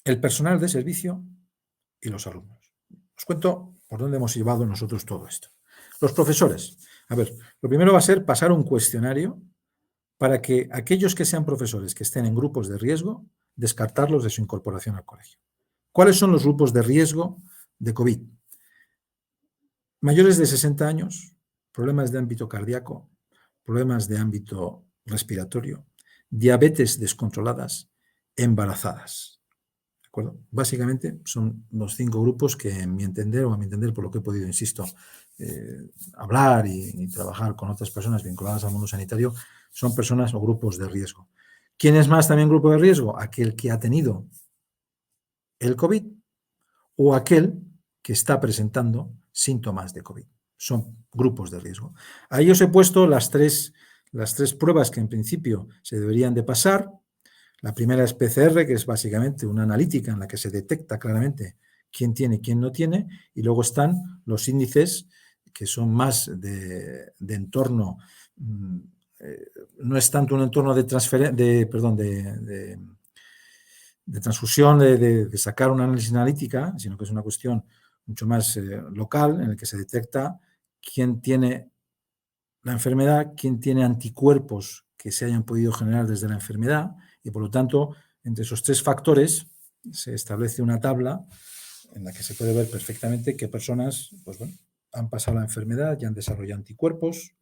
el personal de servicio y los alumnos. Os cuento por dónde hemos llevado nosotros todo esto. Los profesores. A ver, lo primero va a ser pasar un cuestionario para que aquellos que sean profesores que estén en grupos de riesgo, descartarlos de su incorporación al colegio. ¿Cuáles son los grupos de riesgo de COVID? Mayores de 60 años, problemas de ámbito cardíaco, problemas de ámbito respiratorio, diabetes descontroladas, embarazadas. ¿De acuerdo? Básicamente son los 5 grupos que, en mi entender, o a mi entender, por lo que he podido, insisto, hablar y trabajar con otras personas vinculadas al mundo sanitario, son personas o grupos de riesgo. ¿Quién es más también grupo de riesgo? Aquel que ha tenido el COVID o aquel que está presentando síntomas de COVID. Son grupos de riesgo. Ahí os he puesto las tres pruebas que en principio se deberían de pasar. La primera es PCR, que es básicamente una analítica en la que se detecta claramente quién tiene y quién no tiene, y luego están los índices que son más de entorno, no es tanto un entorno de transfusión, de sacar una análisis analítica, sino que es una cuestión mucho más local, en el que se detecta quién tiene la enfermedad, quién tiene anticuerpos que se hayan podido generar desde la enfermedad, y por lo tanto, entre esos tres factores se establece una tabla en la que se puede ver perfectamente qué personas, pues bueno, han pasado la enfermedad y han desarrollado anticuerpos,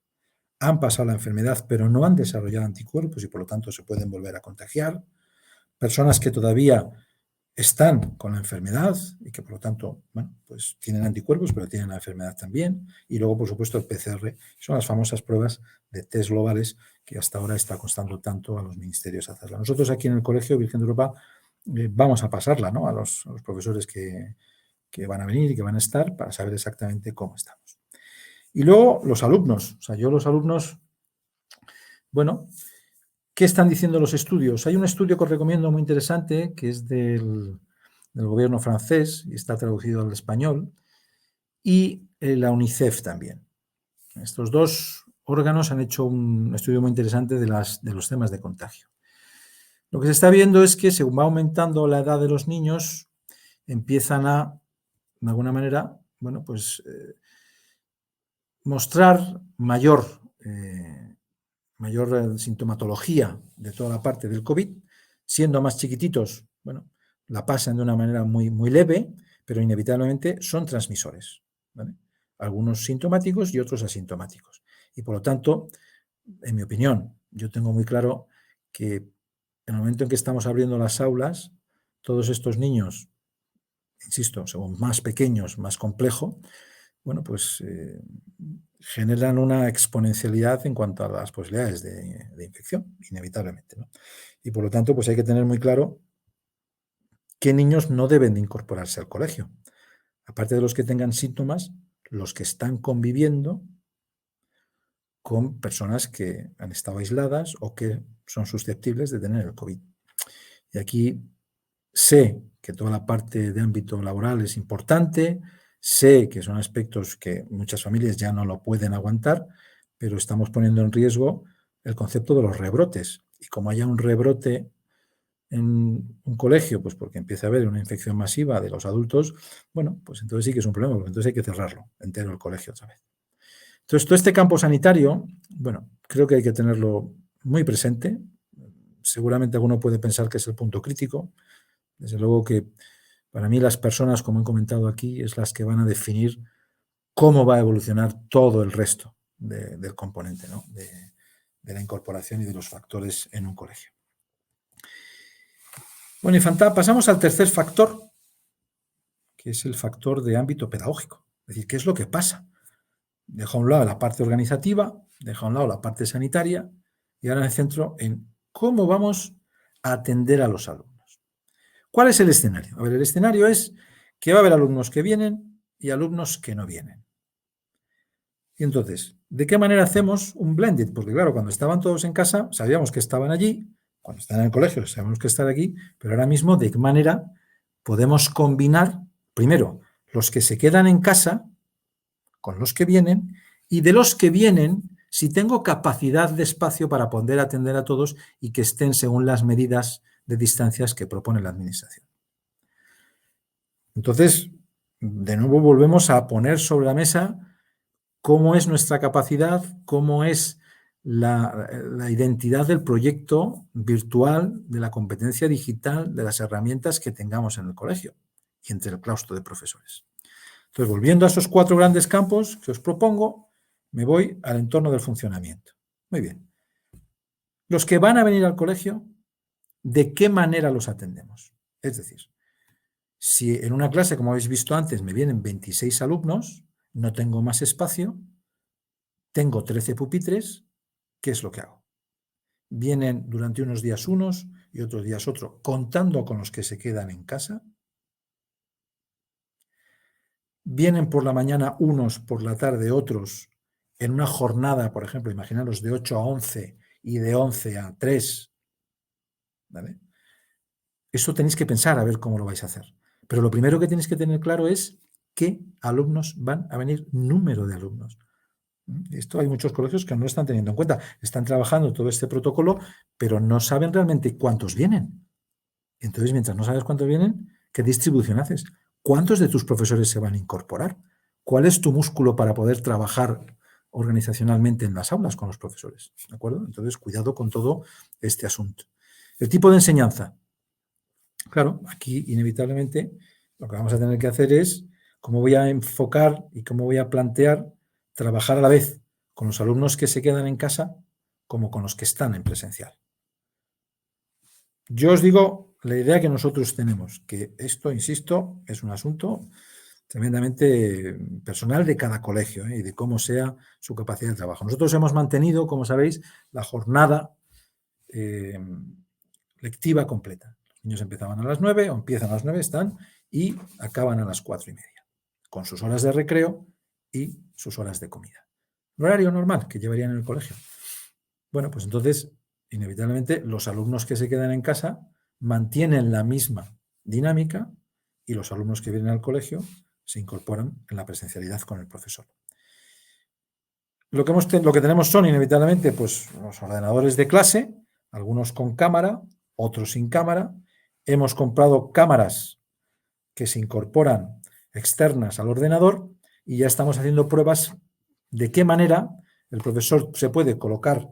han pasado la enfermedad pero no han desarrollado anticuerpos y por lo tanto se pueden volver a contagiar, personas que todavía están con la enfermedad y que por lo tanto, bueno, pues tienen anticuerpos pero tienen la enfermedad también, y luego por supuesto el PCR, son las famosas pruebas de test globales que hasta ahora está costando tanto a los ministerios hacerla. Nosotros aquí en el Colegio Virgen de Europa vamos a pasarla, ¿no?, a los profesores que van a venir y que van a estar para saber exactamente cómo estamos. Y luego los alumnos, o sea, yo los alumnos, bueno, ¿qué están diciendo los estudios? Hay un estudio que os recomiendo muy interesante, que es del gobierno francés y está traducido al español, y la UNICEF también. Estos dos órganos han hecho un estudio muy interesante de los temas de contagio. Lo que se está viendo es que según va aumentando la edad de los niños, empiezan a, de alguna manera, bueno, pues mostrar mayor sintomatología de toda la parte del COVID, siendo más chiquititos, bueno, la pasan de una manera muy, muy leve, pero inevitablemente son transmisores, ¿vale? Algunos sintomáticos y otros asintomáticos. Y por lo tanto, en mi opinión, yo tengo muy claro que en el momento en que estamos abriendo las aulas, todos estos niños, insisto, según más pequeños, más complejo, bueno, pues generan una exponencialidad en cuanto a las posibilidades de infección, inevitablemente, ¿no? Y por lo tanto, pues hay que tener muy claro qué niños no deben de incorporarse al colegio. Aparte de los que tengan síntomas, los que están conviviendo con personas que han estado aisladas o que son susceptibles de tener el COVID. Y aquí sé que toda la parte de ámbito laboral es importante, sé que son aspectos que muchas familias ya no lo pueden aguantar, pero estamos poniendo en riesgo el concepto de los rebrotes. Y como haya un rebrote en un colegio, pues porque empieza a haber una infección masiva de los adultos, bueno, pues entonces sí que es un problema, porque entonces hay que cerrarlo entero el colegio otra vez. Entonces, todo este campo sanitario, bueno, creo que hay que tenerlo muy presente. Seguramente alguno puede pensar que es el punto crítico. Desde luego que para mí las personas, como he comentado aquí, es las que van a definir cómo va a evolucionar todo el resto del componente, ¿no? de la incorporación y de los factores en un colegio. Bueno, y pasamos al tercer factor, que es el factor de ámbito pedagógico. Es decir, ¿qué es lo que pasa? Dejo a un lado la parte organizativa, dejo a un lado la parte sanitaria y ahora me centro en cómo vamos a atender a los alumnos. ¿Cuál es el escenario? A ver, el escenario es que va a haber alumnos que vienen y alumnos que no vienen. Y entonces, ¿de qué manera hacemos un blended? Porque claro, cuando estaban todos en casa, sabíamos que estaban allí, cuando están en el colegio, sabemos que están aquí, pero ahora mismo, ¿de qué manera podemos combinar, primero, los que se quedan en casa con los que vienen, y de los que vienen, si tengo capacidad de espacio para poder atender a todos y que estén según las medidas de distancias que propone la Administración? Entonces, de nuevo volvemos a poner sobre la mesa cómo es nuestra capacidad, cómo es la identidad del proyecto virtual, de la competencia digital, de las herramientas que tengamos en el colegio y entre el claustro de profesores. Entonces, volviendo a esos 4 grandes campos que os propongo, me voy al entorno del funcionamiento. Muy bien. Los que van a venir al colegio, ¿de qué manera los atendemos? Es decir, si en una clase, como habéis visto antes, me vienen 26 alumnos, no tengo más espacio, tengo 13 pupitres, ¿qué es lo que hago? Vienen durante unos días unos y otros días otros, contando con los que se quedan en casa. Vienen por la mañana unos, por la tarde otros, en una jornada, por ejemplo, imaginaros de 8 a 11 y de 11 a 3. ¿Vale? Eso tenéis que pensar a ver cómo lo vais a hacer. Pero lo primero que tenéis que tener claro es qué alumnos van a venir, número de alumnos. Esto hay muchos colegios que no lo están teniendo en cuenta. Están trabajando todo este protocolo, pero no saben realmente cuántos vienen. Entonces, mientras no sabes cuántos vienen, ¿qué distribución haces? ¿Cuántos de tus profesores se van a incorporar? ¿Cuál es tu músculo para poder trabajar organizacionalmente en las aulas con los profesores? ¿De acuerdo? Entonces, cuidado con todo este asunto. El tipo de enseñanza. Claro, aquí inevitablemente lo que vamos a tener que hacer es cómo voy a enfocar y cómo voy a plantear trabajar a la vez con los alumnos que se quedan en casa como con los que están en presencial. Yo os digo la idea que nosotros tenemos, que esto, insisto, es un asunto tremendamente personal de cada colegio y de cómo sea su capacidad de trabajo. Nosotros hemos mantenido, como sabéis, la jornada lectiva completa. Los niños empezaban a las 9 o empiezan a las 9, están y acaban a las 4:30, con sus horas de recreo y sus horas de comida. El horario normal que llevarían en el colegio. Bueno, pues entonces, inevitablemente, los alumnos que se quedan en casa mantienen la misma dinámica y los alumnos que vienen al colegio se incorporan en la presencialidad con el profesor. Lo que tenemos son, inevitablemente, pues los ordenadores de clase, algunos con cámara, otros sin cámara. Hemos comprado cámaras que se incorporan externas al ordenador y ya estamos haciendo pruebas de qué manera el profesor se puede colocar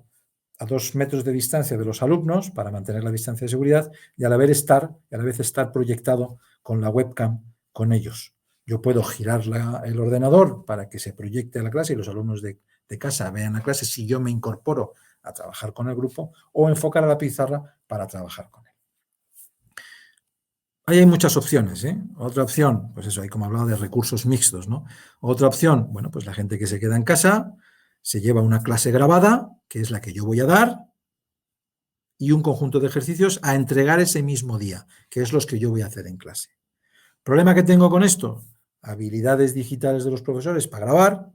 a 2 metros de distancia de los alumnos para mantener la distancia de seguridad y a la vez estar proyectado con la webcam con ellos. Yo puedo girar el ordenador para que se proyecte a la clase y los alumnos de casa vean la clase si yo me incorporo a trabajar con el grupo, o enfocar a la pizarra para trabajar con él. Ahí hay muchas opciones, ¿eh? Otra opción, pues eso, hay como hablado de recursos mixtos, ¿no? Otra opción, bueno, pues la gente que se queda en casa se lleva una clase grabada, que es la que yo voy a dar, y un conjunto de ejercicios a entregar ese mismo día, que es los que yo voy a hacer en clase. ¿Problema que tengo con esto? Habilidades digitales de los profesores para grabar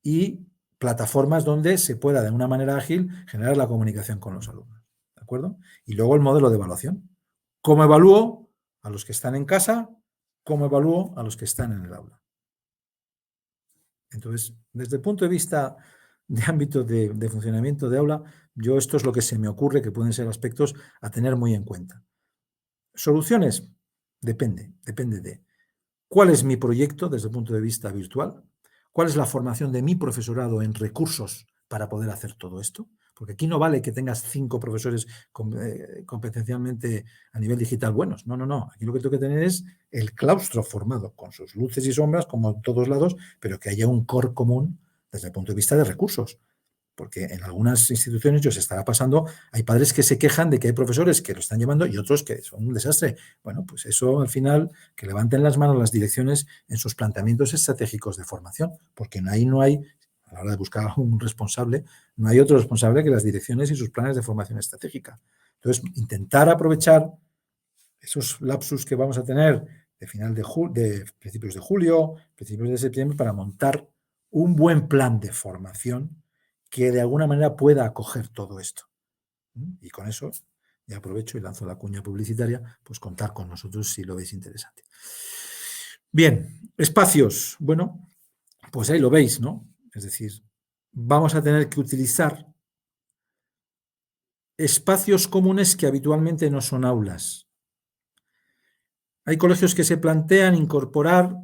y plataformas donde se pueda de una manera ágil generar la comunicación con los alumnos. ¿De acuerdo? Y luego el modelo de evaluación. ¿Cómo evalúo a los que están en casa? ¿Cómo evalúo a los que están en el aula? Entonces, desde el punto de vista de ámbito de funcionamiento de aula, yo esto es lo que se me ocurre que pueden ser aspectos a tener muy en cuenta. ¿Soluciones? Depende de cuál es mi proyecto desde el punto de vista virtual, cuál es la formación de mi profesorado en recursos para poder hacer todo esto, Porque aquí no vale que tengas 5 profesores competencialmente a nivel digital buenos. No, no, no. Aquí lo que tengo que tener es el claustro formado con sus luces y sombras, como en todos lados, pero que haya un core común desde el punto de vista de recursos. Porque en algunas instituciones, yo se estará pasando, hay padres que se quejan de que hay profesores que lo están llevando y otros que son un desastre. Bueno, pues eso al final, que levanten las manos las direcciones en sus planteamientos estratégicos de formación, porque ahí no hay, a la hora de buscar un responsable, no hay otro responsable que las direcciones y sus planes de formación estratégica. Entonces, intentar aprovechar esos lapsus que vamos a tener de principios de julio, principios de septiembre, para montar un buen plan de formación que de alguna manera pueda acoger todo esto. Y con eso ya aprovecho y lanzo la cuña publicitaria, pues contar con nosotros si lo veis interesante. Bien, espacios. Bueno, pues ahí lo veis, ¿no? Es decir, vamos a tener que utilizar espacios comunes que habitualmente no son aulas. Hay colegios que se plantean incorporar,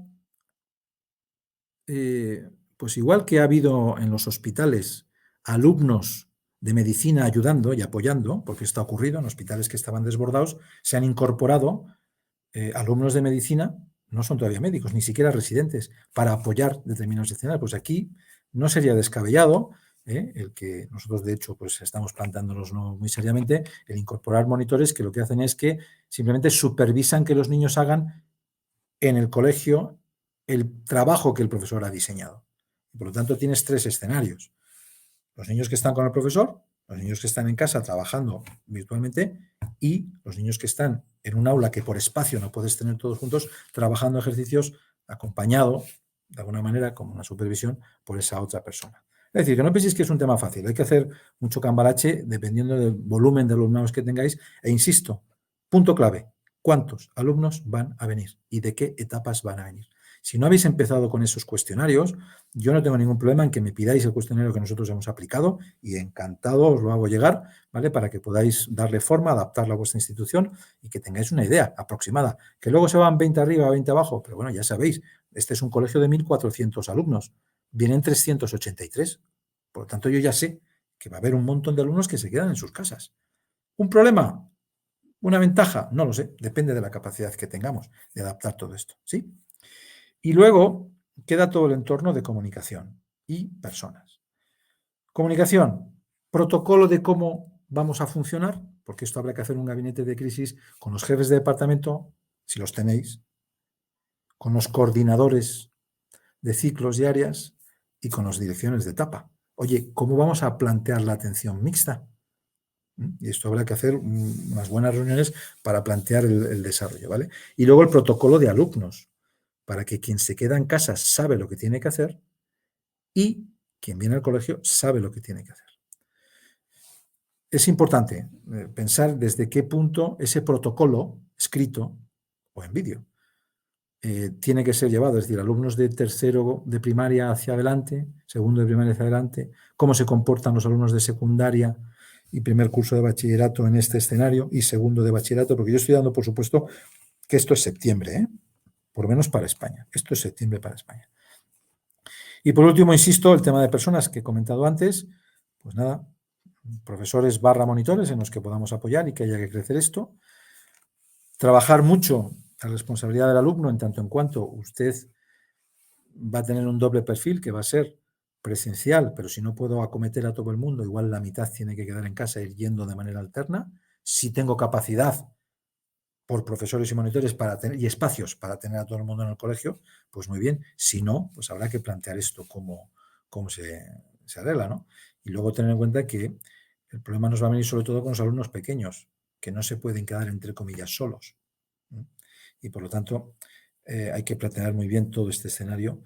pues igual que ha habido en los hospitales alumnos de medicina ayudando y apoyando, porque esto ha ocurrido en hospitales que estaban desbordados, se han incorporado alumnos de medicina, no son todavía médicos, ni siquiera residentes, para apoyar determinados escenarios. Pues aquí no sería descabellado el que nosotros, de hecho, pues estamos plantándonos no muy seriamente, el incorporar monitores que lo que hacen es que simplemente supervisan que los niños hagan en el colegio el trabajo que el profesor ha diseñado. Por lo tanto, tienes 3 escenarios. Los niños que están con el profesor, los niños que están en casa trabajando virtualmente y los niños que están en un aula que por espacio no puedes tener todos juntos, trabajando ejercicios acompañado, de alguna manera, como una supervisión por esa otra persona. Es decir, que no penséis que es un tema fácil. Hay que hacer mucho cambalache dependiendo del volumen de alumnados que tengáis. E insisto, punto clave, ¿cuántos alumnos van a venir y de qué etapas van a venir? Si no habéis empezado con esos cuestionarios, yo no tengo ningún problema en que me pidáis el cuestionario que nosotros hemos aplicado y encantado os lo hago llegar, ¿vale? Para que podáis darle forma, adaptarlo a vuestra institución y que tengáis una idea aproximada. Que luego se van 20 arriba, 20 abajo, pero bueno, ya sabéis, este es un colegio de 1.400 alumnos, vienen 383. Por lo tanto, yo ya sé que va a haber un montón de alumnos que se quedan en sus casas. ¿Un problema? ¿Una ventaja? No lo sé, depende de la capacidad que tengamos de adaptar todo esto, ¿sí? Y luego queda todo el entorno de comunicación y personas. Comunicación, protocolo de cómo vamos a funcionar, porque esto habrá que hacer un gabinete de crisis con los jefes de departamento, si los tenéis, con los coordinadores de ciclos y áreas y con las direcciones de etapa. Oye, ¿cómo vamos a plantear la atención mixta? Y esto habrá que hacer unas buenas reuniones para plantear el desarrollo, ¿vale? Y luego el protocolo de alumnos, para que quien se queda en casa sabe lo que tiene que hacer y quien viene al colegio sabe lo que tiene que hacer. Es importante pensar desde qué punto ese protocolo escrito o en vídeo tiene que ser llevado, es decir, alumnos de tercero de primaria hacia adelante, segundo de primaria hacia adelante, cómo se comportan los alumnos de secundaria y primer curso de bachillerato en este escenario y segundo de bachillerato, porque yo estoy dando por supuesto que esto es septiembre, por lo menos para España, esto es septiembre para España. Y por último, insisto, el tema de personas que he comentado antes, pues nada, profesores / monitores en los que podamos apoyar y que haya que crecer esto. Trabajar mucho la responsabilidad del alumno en tanto en cuanto usted va a tener un doble perfil que va a ser presencial, pero si no puedo acometer a todo el mundo, igual la mitad tiene que quedar en casa e ir yendo de manera alterna. Si tengo capacidad por profesores y monitores para tener, y espacios para tener a todo el mundo en el colegio, pues muy bien. Si no, pues habrá que plantear esto cómo se arregla, ¿no? Y luego tener en cuenta que el problema nos va a venir sobre todo con los alumnos pequeños, que no se pueden quedar, entre comillas, solos. Y por lo tanto, hay que plantear muy bien todo este escenario.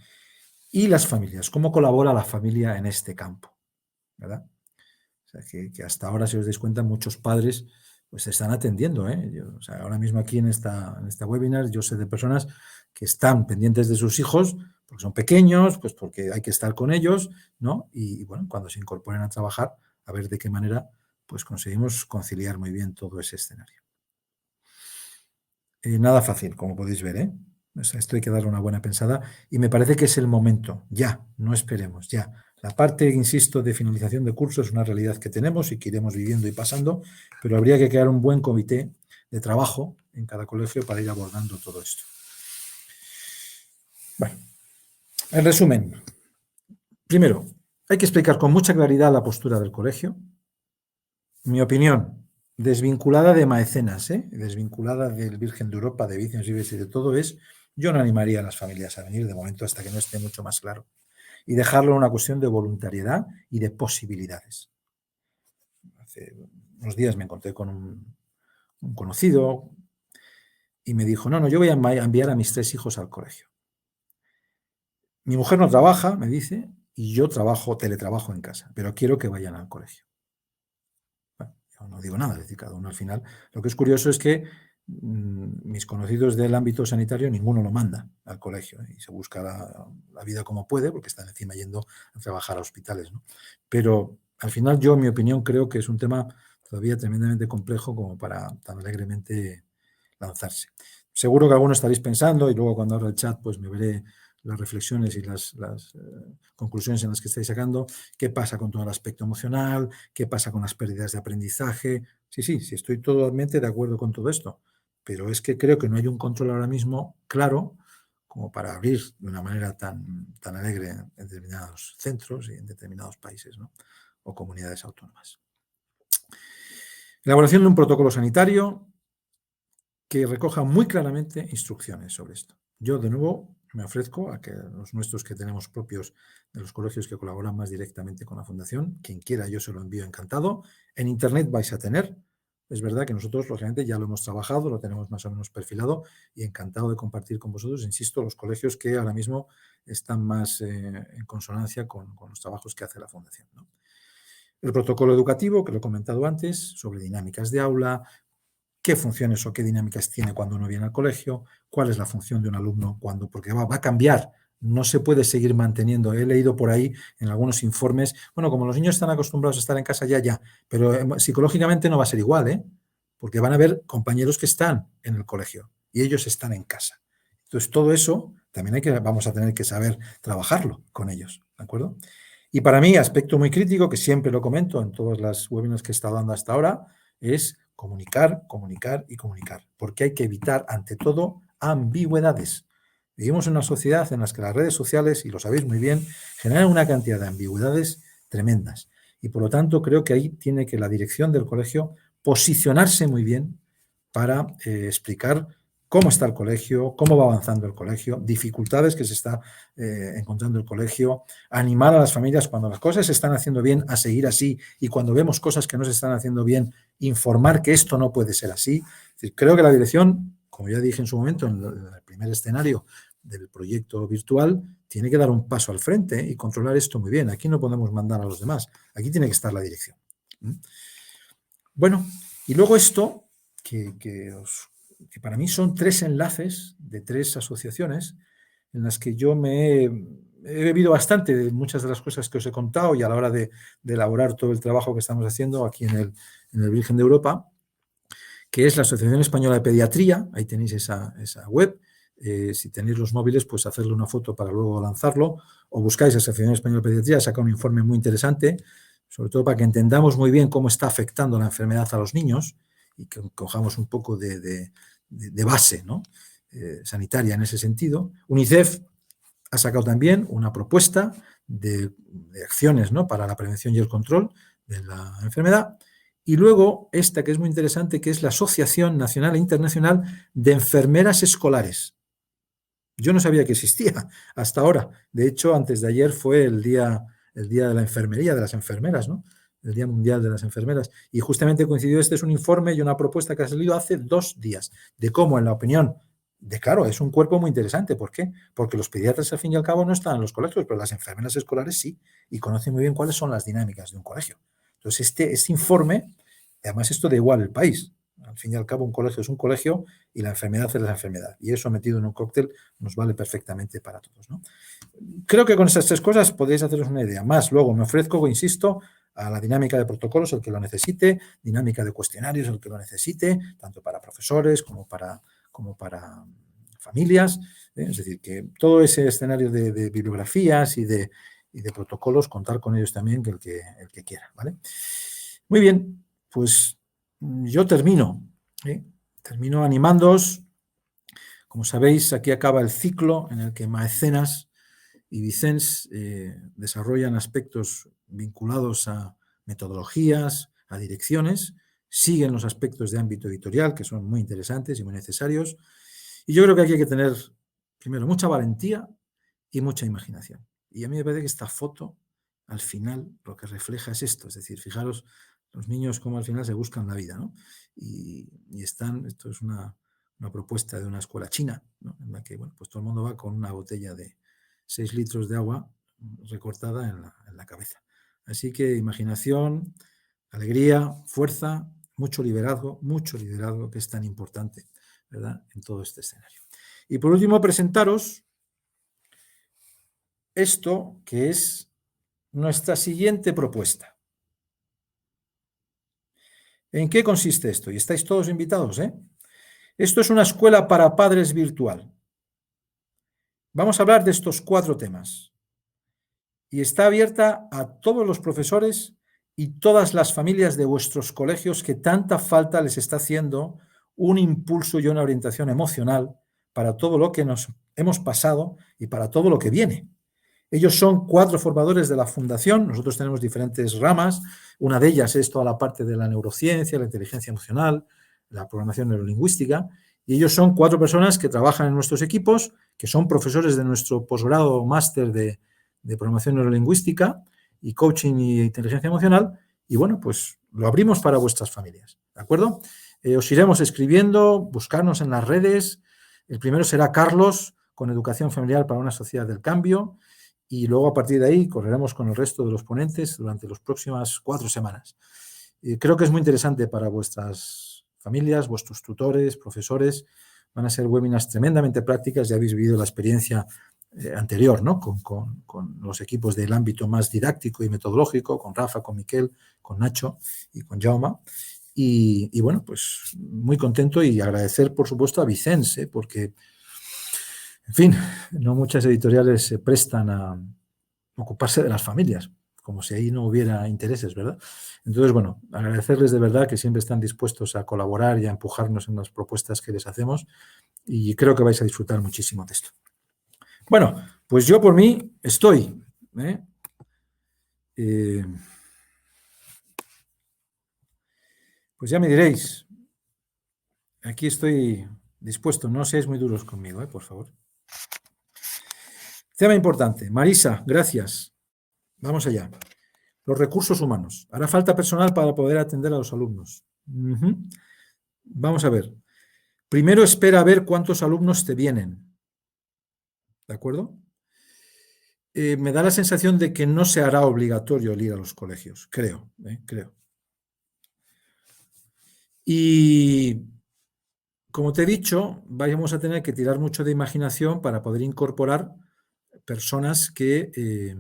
Y las familias, ¿cómo colabora la familia en este campo? ¿Verdad? O sea, que hasta ahora, si os dais cuenta, muchos padres pues se están atendiendo. O sea, ahora mismo aquí en esta webinar yo sé de personas que están pendientes de sus hijos porque son pequeños, pues porque hay que estar con ellos, ¿no? Y bueno, cuando se incorporen a trabajar, a ver de qué manera pues conseguimos conciliar muy bien todo ese escenario. Nada fácil, como podéis ver, O sea, esto hay que darle una buena pensada y me parece que es el momento, ya, no esperemos, ya. La parte, insisto, de finalización de curso es una realidad que tenemos y que iremos viviendo y pasando, pero habría que crear un buen comité de trabajo en cada colegio para ir abordando todo esto. Bueno, en resumen, primero, hay que explicar con mucha claridad la postura del colegio. Mi opinión, desvinculada de Maecenas, desvinculada del Virgen de Europa, de Vicens Vives y de todo, yo no animaría a las familias a venir de momento hasta que no esté mucho más claro. Y dejarlo en una cuestión de voluntariedad y de posibilidades. Hace unos días me encontré con un conocido y me dijo, no, yo voy a enviar a mis 3 hijos al colegio. Mi mujer no trabaja, me dice, y yo teletrabajo en casa, pero quiero que vayan al colegio. Bueno, yo no digo nada, es decir, cada uno al final. Lo que es curioso es que mis conocidos del ámbito sanitario, ninguno lo manda al colegio y se busca la vida como puede, porque están encima yendo a trabajar a hospitales, ¿no? Pero al final yo, en mi opinión, creo que es un tema todavía tremendamente complejo como para tan alegremente lanzarse. Seguro que algunos estaréis pensando, y luego cuando abra el chat pues me veré las reflexiones y las conclusiones en las que estáis sacando, qué pasa con todo el aspecto emocional, qué pasa con las pérdidas de aprendizaje. Sí, estoy totalmente de acuerdo con todo esto, pero es que creo que no hay un control ahora mismo claro como para abrir de una manera tan alegre en determinados centros y en determinados países, ¿no? O comunidades autónomas. Elaboración de un protocolo sanitario que recoja muy claramente instrucciones sobre esto. Yo, de nuevo, me ofrezco a que los nuestros que tenemos propios de los colegios que colaboran más directamente con la Fundación, quien quiera yo se lo envío encantado. En Internet vais a tener. Es verdad que nosotros, lógicamente, ya lo hemos trabajado, lo tenemos más o menos perfilado y encantado de compartir con vosotros, insisto, los colegios que ahora mismo están más en consonancia con los trabajos que hace la Fundación, ¿no? El protocolo educativo, que lo he comentado antes, sobre dinámicas de aula, qué funciones o qué dinámicas tiene cuando uno viene al colegio, cuál es la función de un alumno cuando, porque va a cambiar, no se puede seguir manteniendo. He leído por ahí en algunos informes, bueno, como los niños están acostumbrados a estar en casa ya, pero psicológicamente no va a ser igual, porque van a haber compañeros que están en el colegio y ellos están en casa. Entonces, todo eso también vamos a tener que saber trabajarlo con ellos, ¿de acuerdo? Y para mí, aspecto muy crítico, que siempre lo comento en todas las webinars que he estado dando hasta ahora, es comunicar, porque hay que evitar, ante todo, ambigüedades. Vivimos en una sociedad en la que las redes sociales, y lo sabéis muy bien, generan una cantidad de ambigüedades tremendas. Y por lo tanto, creo que ahí tiene que la dirección del colegio posicionarse muy bien para explicar cómo está el colegio, cómo va avanzando el colegio, dificultades que se está encontrando el colegio, animar a las familias cuando las cosas se están haciendo bien a seguir así y cuando vemos cosas que no se están haciendo bien, informar que esto no puede ser así. Es decir, creo que la dirección, como ya dije en su momento, en el primer escenario del proyecto virtual, tiene que dar un paso al frente y controlar esto muy bien. Aquí no podemos mandar a los demás, aquí tiene que estar la dirección. Bueno, y luego esto, que para mí son 3 enlaces de 3 asociaciones en las que yo he bebido bastante de muchas de las cosas que os he contado y a la hora de elaborar todo el trabajo que estamos haciendo aquí en el Virgen de Europa, que es la Asociación Española de Pediatría. Ahí tenéis esa web. Si tenéis los móviles, pues hacerle una foto para luego lanzarlo, o buscáis Asociación Española de Pediatría, saca un informe muy interesante, sobre todo para que entendamos muy bien cómo está afectando la enfermedad a los niños y que cojamos un poco de base, ¿no? Sanitaria en ese sentido. UNICEF ha sacado también una propuesta de acciones, ¿no?, para la prevención y el control de la enfermedad. Y luego esta que es muy interesante, que es la Asociación Nacional e Internacional de Enfermeras Escolares. Yo no sabía que existía hasta ahora. De hecho, antes de ayer fue el día de la enfermería, de las enfermeras, ¿no? El Día Mundial de las Enfermeras. Y justamente coincidió, este es un informe y una propuesta que ha salido hace 2 días, de cómo, en la opinión claro, es un cuerpo muy interesante. ¿Por qué? Porque los pediatras, al fin y al cabo, no están en los colegios, pero las enfermeras escolares sí, y conocen muy bien cuáles son las dinámicas de un colegio. Entonces, este informe, además esto da igual el país. Al fin y al cabo, un colegio es un colegio y la enfermedad es la enfermedad. Y eso metido en un cóctel nos vale perfectamente para todos, ¿no? Creo que con estas 3 cosas podéis haceros una idea. Más, luego me ofrezco, insisto, a la dinámica de protocolos, el que lo necesite, dinámica de cuestionarios, el que lo necesite, tanto para profesores como para familias. Es decir, que todo ese escenario de bibliografías y y de protocolos, contar con ellos también, que el que quiera, ¿vale? Muy bien, pues yo termino, ¿eh? Termino animándoos. Como sabéis, aquí acaba el ciclo en el que Maecenas y Vicens desarrollan aspectos vinculados a metodologías, a direcciones, siguen los aspectos de ámbito editorial, que son muy interesantes y muy necesarios. Y yo creo que aquí hay que tener, primero, mucha valentía y mucha imaginación. Y a mí me parece que esta foto, al final, lo que refleja es esto. Es decir, fijaros los niños cómo al final se buscan la vida, ¿no? Y están, esto es una propuesta de una escuela china, ¿no? En la que, bueno, pues todo el mundo va con una botella de 6 litros de agua recortada en la cabeza. Así que imaginación, alegría, fuerza, mucho liderazgo, que es tan importante, ¿verdad?, en todo este escenario. Y por último, presentaros esto que es nuestra siguiente propuesta. ¿En qué consiste esto? Y estáis todos invitados, ¿eh? Esto es una escuela para padres virtual. Vamos a hablar de estos 4 temas. Y está abierta a todos los profesores y todas las familias de vuestros colegios que tanta falta les está haciendo un impulso y una orientación emocional para todo lo que nos hemos pasado y para todo lo que viene. Ellos son 4 formadores de la Fundación, nosotros tenemos diferentes ramas, una de ellas es toda la parte de la neurociencia, la inteligencia emocional, la programación neurolingüística, y ellos son 4 personas que trabajan en nuestros equipos, que son profesores de nuestro posgrado máster de programación neurolingüística y coaching y inteligencia emocional, y bueno, pues lo abrimos para vuestras familias, ¿de acuerdo? Os iremos escribiendo, buscarnos en las redes. El primero será Carlos, con Educación Familiar para una Sociedad del Cambio, y luego a partir de ahí correremos con el resto de los ponentes durante las próximas 4 semanas. Creo que es muy interesante para vuestras familias, vuestros tutores, profesores. Van a ser webinars tremendamente prácticas, ya habéis vivido la experiencia anterior, ¿no? Con los equipos del ámbito más didáctico y metodológico, con Rafa, con Miquel, con Nacho y con Jaume. Y bueno, pues muy contento y agradecer, por supuesto, a Vicens, porque, en fin, no muchas editoriales se prestan a ocuparse de las familias, como si ahí no hubiera intereses, ¿verdad? Entonces, bueno, agradecerles de verdad que siempre están dispuestos a colaborar y a empujarnos en las propuestas que les hacemos, y creo que vais a disfrutar muchísimo de esto. Bueno, pues yo por mí estoy. Pues ya me diréis. Aquí estoy dispuesto. No seáis muy duros conmigo, por favor. Tema importante. Marisa, gracias. Vamos allá. Los recursos humanos. Hará falta personal para poder atender a los alumnos. Vamos a ver. Primero espera a ver cuántos alumnos te vienen. ¿De acuerdo? Me da la sensación de que no se hará obligatorio el ir a los colegios. Creo. Y como te he dicho, vamos a tener que tirar mucho de imaginación para poder incorporar personas que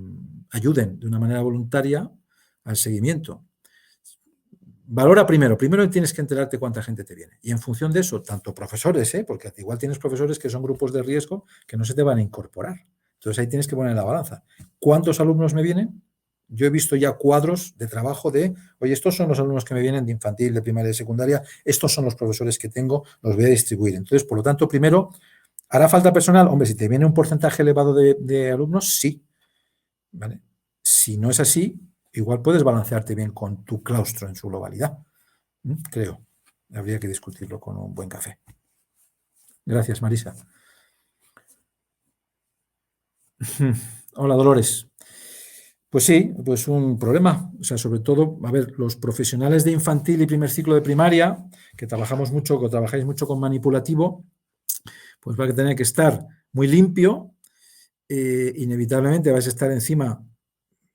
ayuden de una manera voluntaria al seguimiento. Valora primero tienes que enterarte cuánta gente te viene. Y en función de eso, tanto profesores, porque igual tienes profesores que son grupos de riesgo que no se te van a incorporar. Entonces ahí tienes que poner en la balanza. ¿Cuántos alumnos me vienen? Yo he visto ya cuadros de trabajo de, oye, estos son los alumnos que me vienen de infantil, de primaria y de secundaria, estos son los profesores que tengo, los voy a distribuir. Entonces, por lo tanto, primero, ¿hará falta personal? Hombre, si te viene un porcentaje elevado de alumnos, sí. ¿Vale? Si no es así, igual puedes balancearte bien con tu claustro en su globalidad. Creo. Habría que discutirlo con un buen café. Gracias, Marisa. Hola, Dolores. Pues sí, pues un problema. O sea, sobre todo, a ver, los profesionales de infantil y primer ciclo de primaria, que trabajáis mucho con manipulativo, pues va a tener que estar muy limpio. Inevitablemente vais a estar encima,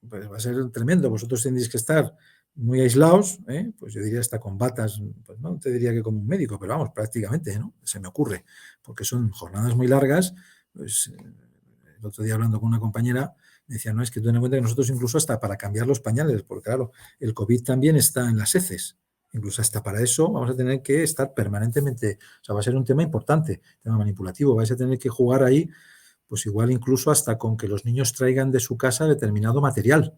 pues va a ser tremendo. Vosotros tendréis que estar muy aislados, pues yo diría hasta con batas, pues no te diría que como un médico, pero vamos, prácticamente, ¿no? Se me ocurre, porque son jornadas muy largas. Pues el otro día hablando con una compañera, me decía, no, es que ten en cuenta que nosotros incluso hasta para cambiar los pañales, porque claro, el COVID también está en las heces, incluso hasta para eso vamos a tener que estar permanentemente, o sea, va a ser un tema importante, tema manipulativo, vais a tener que jugar ahí pues igual incluso hasta con que los niños traigan de su casa determinado material.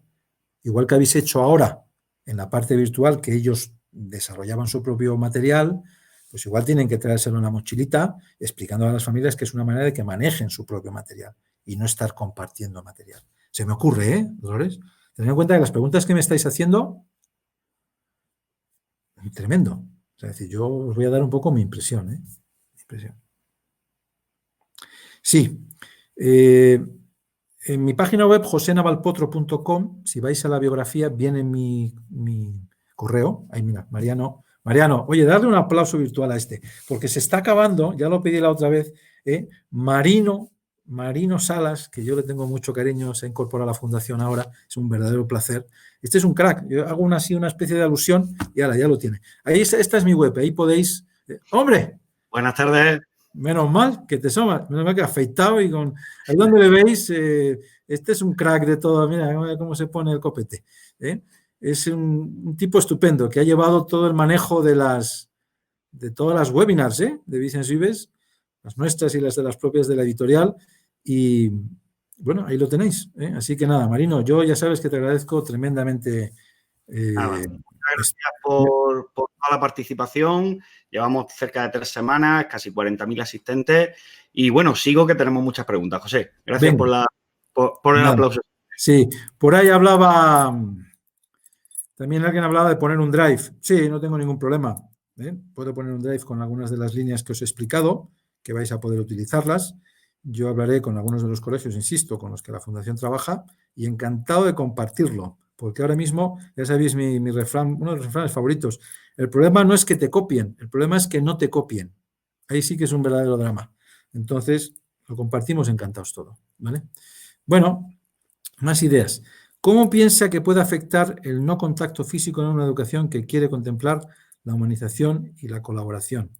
Igual que habéis hecho ahora en la parte virtual, que ellos desarrollaban su propio material, pues igual tienen que traérselo en la mochilita, explicando a las familias que es una manera de que manejen su propio material y no estar compartiendo material. Se me ocurre, ¿eh, Dolores? Tened en cuenta que las preguntas que me estáis haciendo, tremendo. O sea, es decir, yo os voy a dar un poco mi impresión, ¿eh? Mi impresión. Sí. En mi página web, josenavalpotro.com, si vais a la biografía, viene mi correo. Ahí, mira, Mariano. Mariano, oye, darle un aplauso virtual a este, porque se está acabando, ya lo pedí la otra vez, Marino Salas, que yo le tengo mucho cariño, se ha incorporado a la fundación ahora, es un verdadero placer. Este es un crack, yo hago una especie de alusión y ahora ya lo tiene. Ahí esta es mi web, ahí podéis... ¡Hombre! Buenas tardes. Menos mal que te somas, menos mal que afeitado y con... Ahí donde le veis, este es un crack de todo, mira cómo se pone el copete. Es un tipo estupendo que ha llevado todo el manejo de todas las webinars de Vicens Vives, las nuestras y las de las propias de la editorial, y bueno, ahí lo tenéis. Así que nada, Marino, yo ya sabes que te agradezco tremendamente. Muchas gracias por toda la participación. Llevamos cerca de 3 semanas, casi 40.000 asistentes. Y bueno, sigo que tenemos muchas preguntas. José, gracias por el aplauso. Sí, por ahí hablaba, también alguien hablaba de poner un drive. Sí, no tengo ningún problema. Puedo poner un drive con algunas de las líneas que os he explicado, que vais a poder utilizarlas. Yo hablaré con algunos de los colegios, insisto, con los que la Fundación trabaja, y encantado de compartirlo. Porque ahora mismo, ya sabéis, mi refrán, uno de los refranes favoritos, el problema no es que te copien, el problema es que no te copien. Ahí sí que es un verdadero drama. Entonces, lo compartimos encantados todo, ¿vale? Bueno, más ideas. ¿Cómo piensa que puede afectar el no contacto físico en una educación que quiere contemplar la humanización y la colaboración?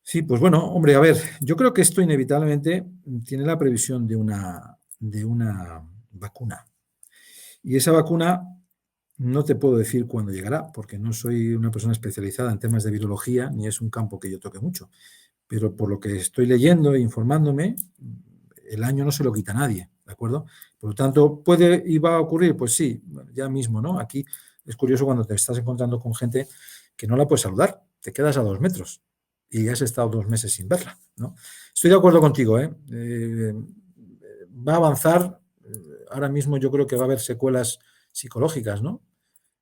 Sí, pues bueno, hombre, a ver, yo creo que esto inevitablemente tiene la previsión de una vacuna. Y esa vacuna no te puedo decir cuándo llegará, porque no soy una persona especializada en temas de virología, ni es un campo que yo toque mucho. Pero por lo que estoy leyendo e informándome, el año no se lo quita nadie, ¿de acuerdo? Por lo tanto, ¿puede y va a ocurrir? Pues sí, ya mismo, ¿no? Aquí es curioso cuando te estás encontrando con gente que no la puedes saludar, te quedas a 2 metros y has estado 2 meses sin verla, ¿no? Estoy de acuerdo contigo, ¿eh? Va a avanzar. Ahora mismo yo creo que va a haber secuelas psicológicas, ¿no?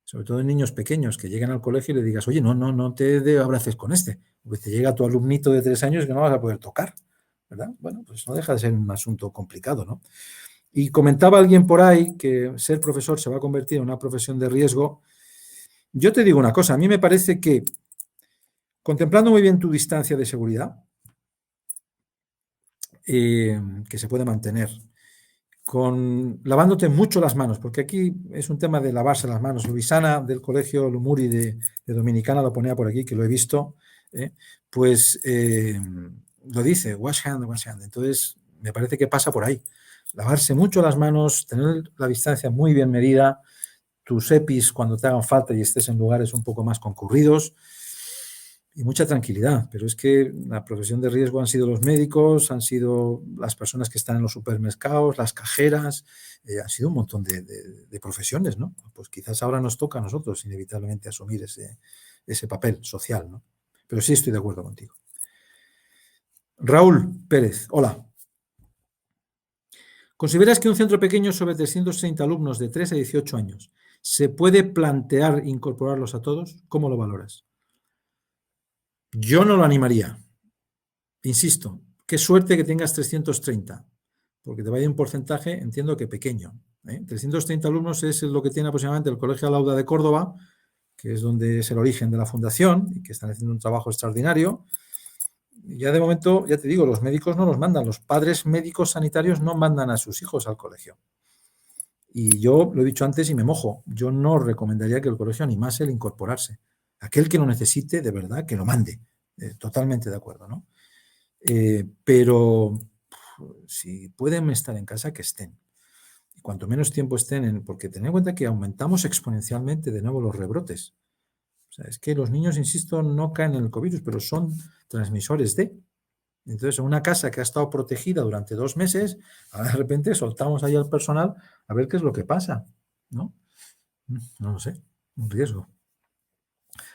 Sobre todo en niños pequeños que llegan al colegio y le digas, oye, no te abraces con este, porque te llega tu alumnito de 3 años que no vas a poder tocar, ¿verdad? Bueno, pues no deja de ser un asunto complicado, ¿no? Y comentaba alguien por ahí que ser profesor se va a convertir en una profesión de riesgo. Yo te digo una cosa, a mí me parece que contemplando muy bien tu distancia de seguridad, que se puede mantener, lavándote mucho las manos, porque aquí es un tema de lavarse las manos. Luisana del Colegio Lumuri de Dominicana lo ponía por aquí, que lo he visto, pues lo dice, wash hand, wash hand. Entonces, me parece que pasa por ahí. Lavarse mucho las manos, tener la distancia muy bien medida, tus EPIs cuando te hagan falta y estés en lugares un poco más concurridos, y mucha tranquilidad, pero es que la profesión de riesgo han sido los médicos, han sido las personas que están en los supermercados, las cajeras, han sido un montón de profesiones, ¿no? Pues quizás ahora nos toca a nosotros inevitablemente asumir ese papel social, ¿no? Pero sí estoy de acuerdo contigo. Raúl Pérez, hola. ¿Consideras que un centro pequeño sobre 330 alumnos de 3 a 18 años se puede plantear incorporarlos a todos? ¿Cómo lo valoras? Yo no lo animaría. Insisto, qué suerte que tengas 330, porque te vaya un porcentaje, entiendo que pequeño. 330 alumnos es lo que tiene aproximadamente el Colegio Lauda de Córdoba, que es donde es el origen de la fundación y que están haciendo un trabajo extraordinario. Y ya de momento, ya te digo, los médicos no los mandan, los padres médicos sanitarios no mandan a sus hijos al colegio. Y yo lo he dicho antes y me mojo, yo no recomendaría que el colegio animase el incorporarse. Aquel que lo necesite, de verdad, que lo mande. Totalmente de acuerdo, ¿no? Pero si pueden estar en casa, que estén. Y cuanto menos tiempo estén, porque tened en cuenta que aumentamos exponencialmente de nuevo los rebrotes. O sea, es que los niños, insisto, no caen en el COVID, pero son transmisores de. Entonces, en una casa que ha estado protegida durante 2 meses, ahora de repente soltamos ahí al personal a ver qué es lo que pasa, ¿no? No lo sé, un riesgo.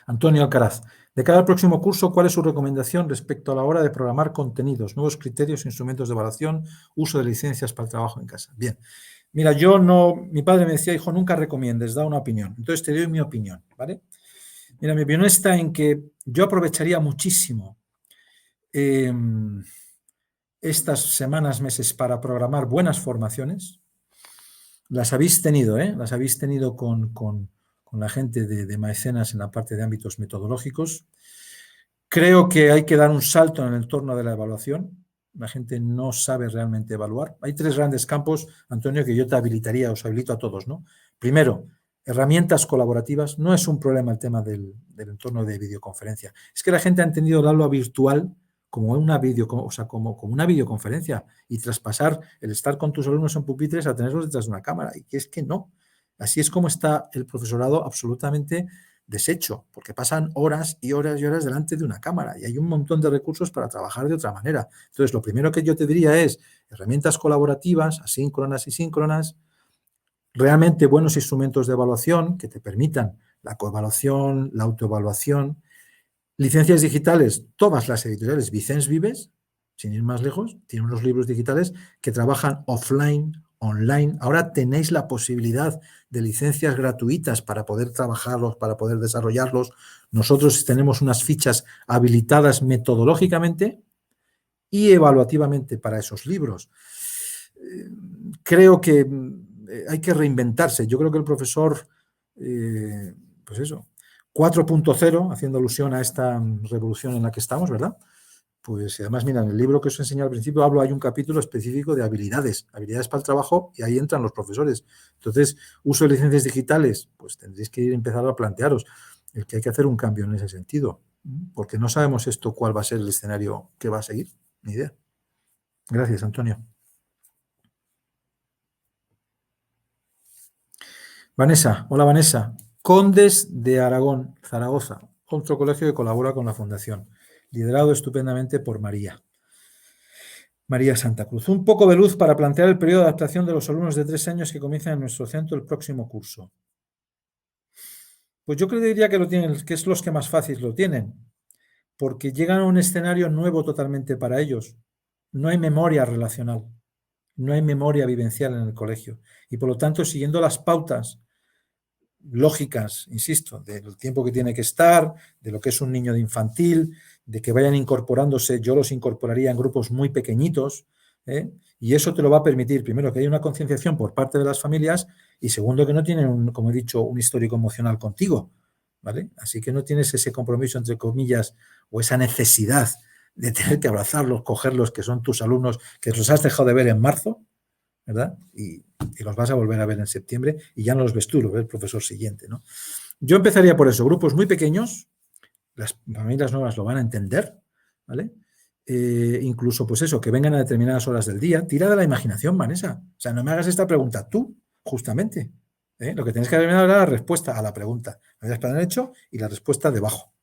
Antonio Alcaraz, de cara al próximo curso, ¿cuál es su recomendación respecto a la hora de programar contenidos, nuevos criterios, instrumentos de evaluación, uso de licencias para el trabajo en casa? Bien, mira, mi padre me decía, hijo, nunca recomiendes, da una opinión. Entonces te doy mi opinión, ¿vale? Mira, mi opinión está en que yo aprovecharía muchísimo estas semanas, meses para programar buenas formaciones. Las habéis tenido, ¿eh? Las habéis tenido con la gente de Maecenas en la parte de ámbitos metodológicos. Creo que hay que dar un salto en el entorno de la evaluación. La gente no sabe realmente evaluar. Hay 3 grandes campos, Antonio, que yo te habilitaría, os habilito a todos, ¿no? Primero, herramientas colaborativas. No es un problema el tema del entorno de videoconferencia. Es que la gente ha entendido el aula virtual como una videoconferencia y traspasar el estar con tus alumnos en pupitres a tenerlos detrás de una cámara. Y que es que no. Así es como está el profesorado absolutamente deshecho, porque pasan horas y horas y horas delante de una cámara y hay un montón de recursos para trabajar de otra manera. Entonces, lo primero que yo te diría es herramientas colaborativas, asíncronas y síncronas, realmente buenos instrumentos de evaluación que te permitan la coevaluación, la autoevaluación, licencias digitales, todas las editoriales Vicens Vives, sin ir más lejos, tienen unos libros digitales que trabajan offline, online. Ahora tenéis la posibilidad de licencias gratuitas para poder trabajarlos, para poder desarrollarlos. Nosotros tenemos unas fichas habilitadas metodológicamente y evaluativamente para esos libros. Creo que hay que reinventarse. Yo creo que el profesor, pues eso, 4.0, haciendo alusión a esta revolución en la que estamos, ¿verdad? Pues además, mira, en el libro que os he enseñado al principio hay un capítulo específico de habilidades para el trabajo y ahí entran los profesores. Entonces, uso de licencias digitales, pues tendréis que empezar a plantearos el que hay que hacer un cambio en ese sentido, porque no sabemos esto cuál va a ser el escenario que va a seguir, ni idea. Gracias, Antonio. Vanessa, hola Vanessa. Condes de Aragón, Zaragoza, otro colegio que colabora con la Fundación, liderado estupendamente por María Santa Cruz. Un poco de luz para plantear el periodo de adaptación de los alumnos de 3 años que comienzan en nuestro centro el próximo curso. Pues yo diría que lo tienen, que es los que más fácil lo tienen, porque llegan a un escenario nuevo totalmente para ellos. No hay memoria relacional, no hay memoria vivencial en el colegio y por lo tanto, siguiendo las pautas lógicas, insisto, del tiempo que tiene que estar, de lo que es un niño de infantil, de que vayan incorporándose, yo los incorporaría en grupos muy pequeñitos, y eso te lo va a permitir, primero, que haya una concienciación por parte de las familias y segundo, que no tienen, como he dicho, un histórico emocional contigo, ¿vale? Así que no tienes ese compromiso, entre comillas, o esa necesidad de tener que abrazarlos, cogerlos, que son tus alumnos, que los has dejado de ver en marzo, ¿verdad? Y los vas a volver a ver en septiembre y ya no los ves tú, lo ve el profesor siguiente, ¿no? Yo empezaría por eso, grupos muy pequeños, las familias nuevas lo van a entender, ¿vale? Incluso, pues eso, que vengan a determinadas horas del día. Tira de la imaginación, Vanessa. O sea, no me hagas esta pregunta tú, justamente. Lo que tienes que determinar es la respuesta a la pregunta. La hayas para derecho y la respuesta debajo.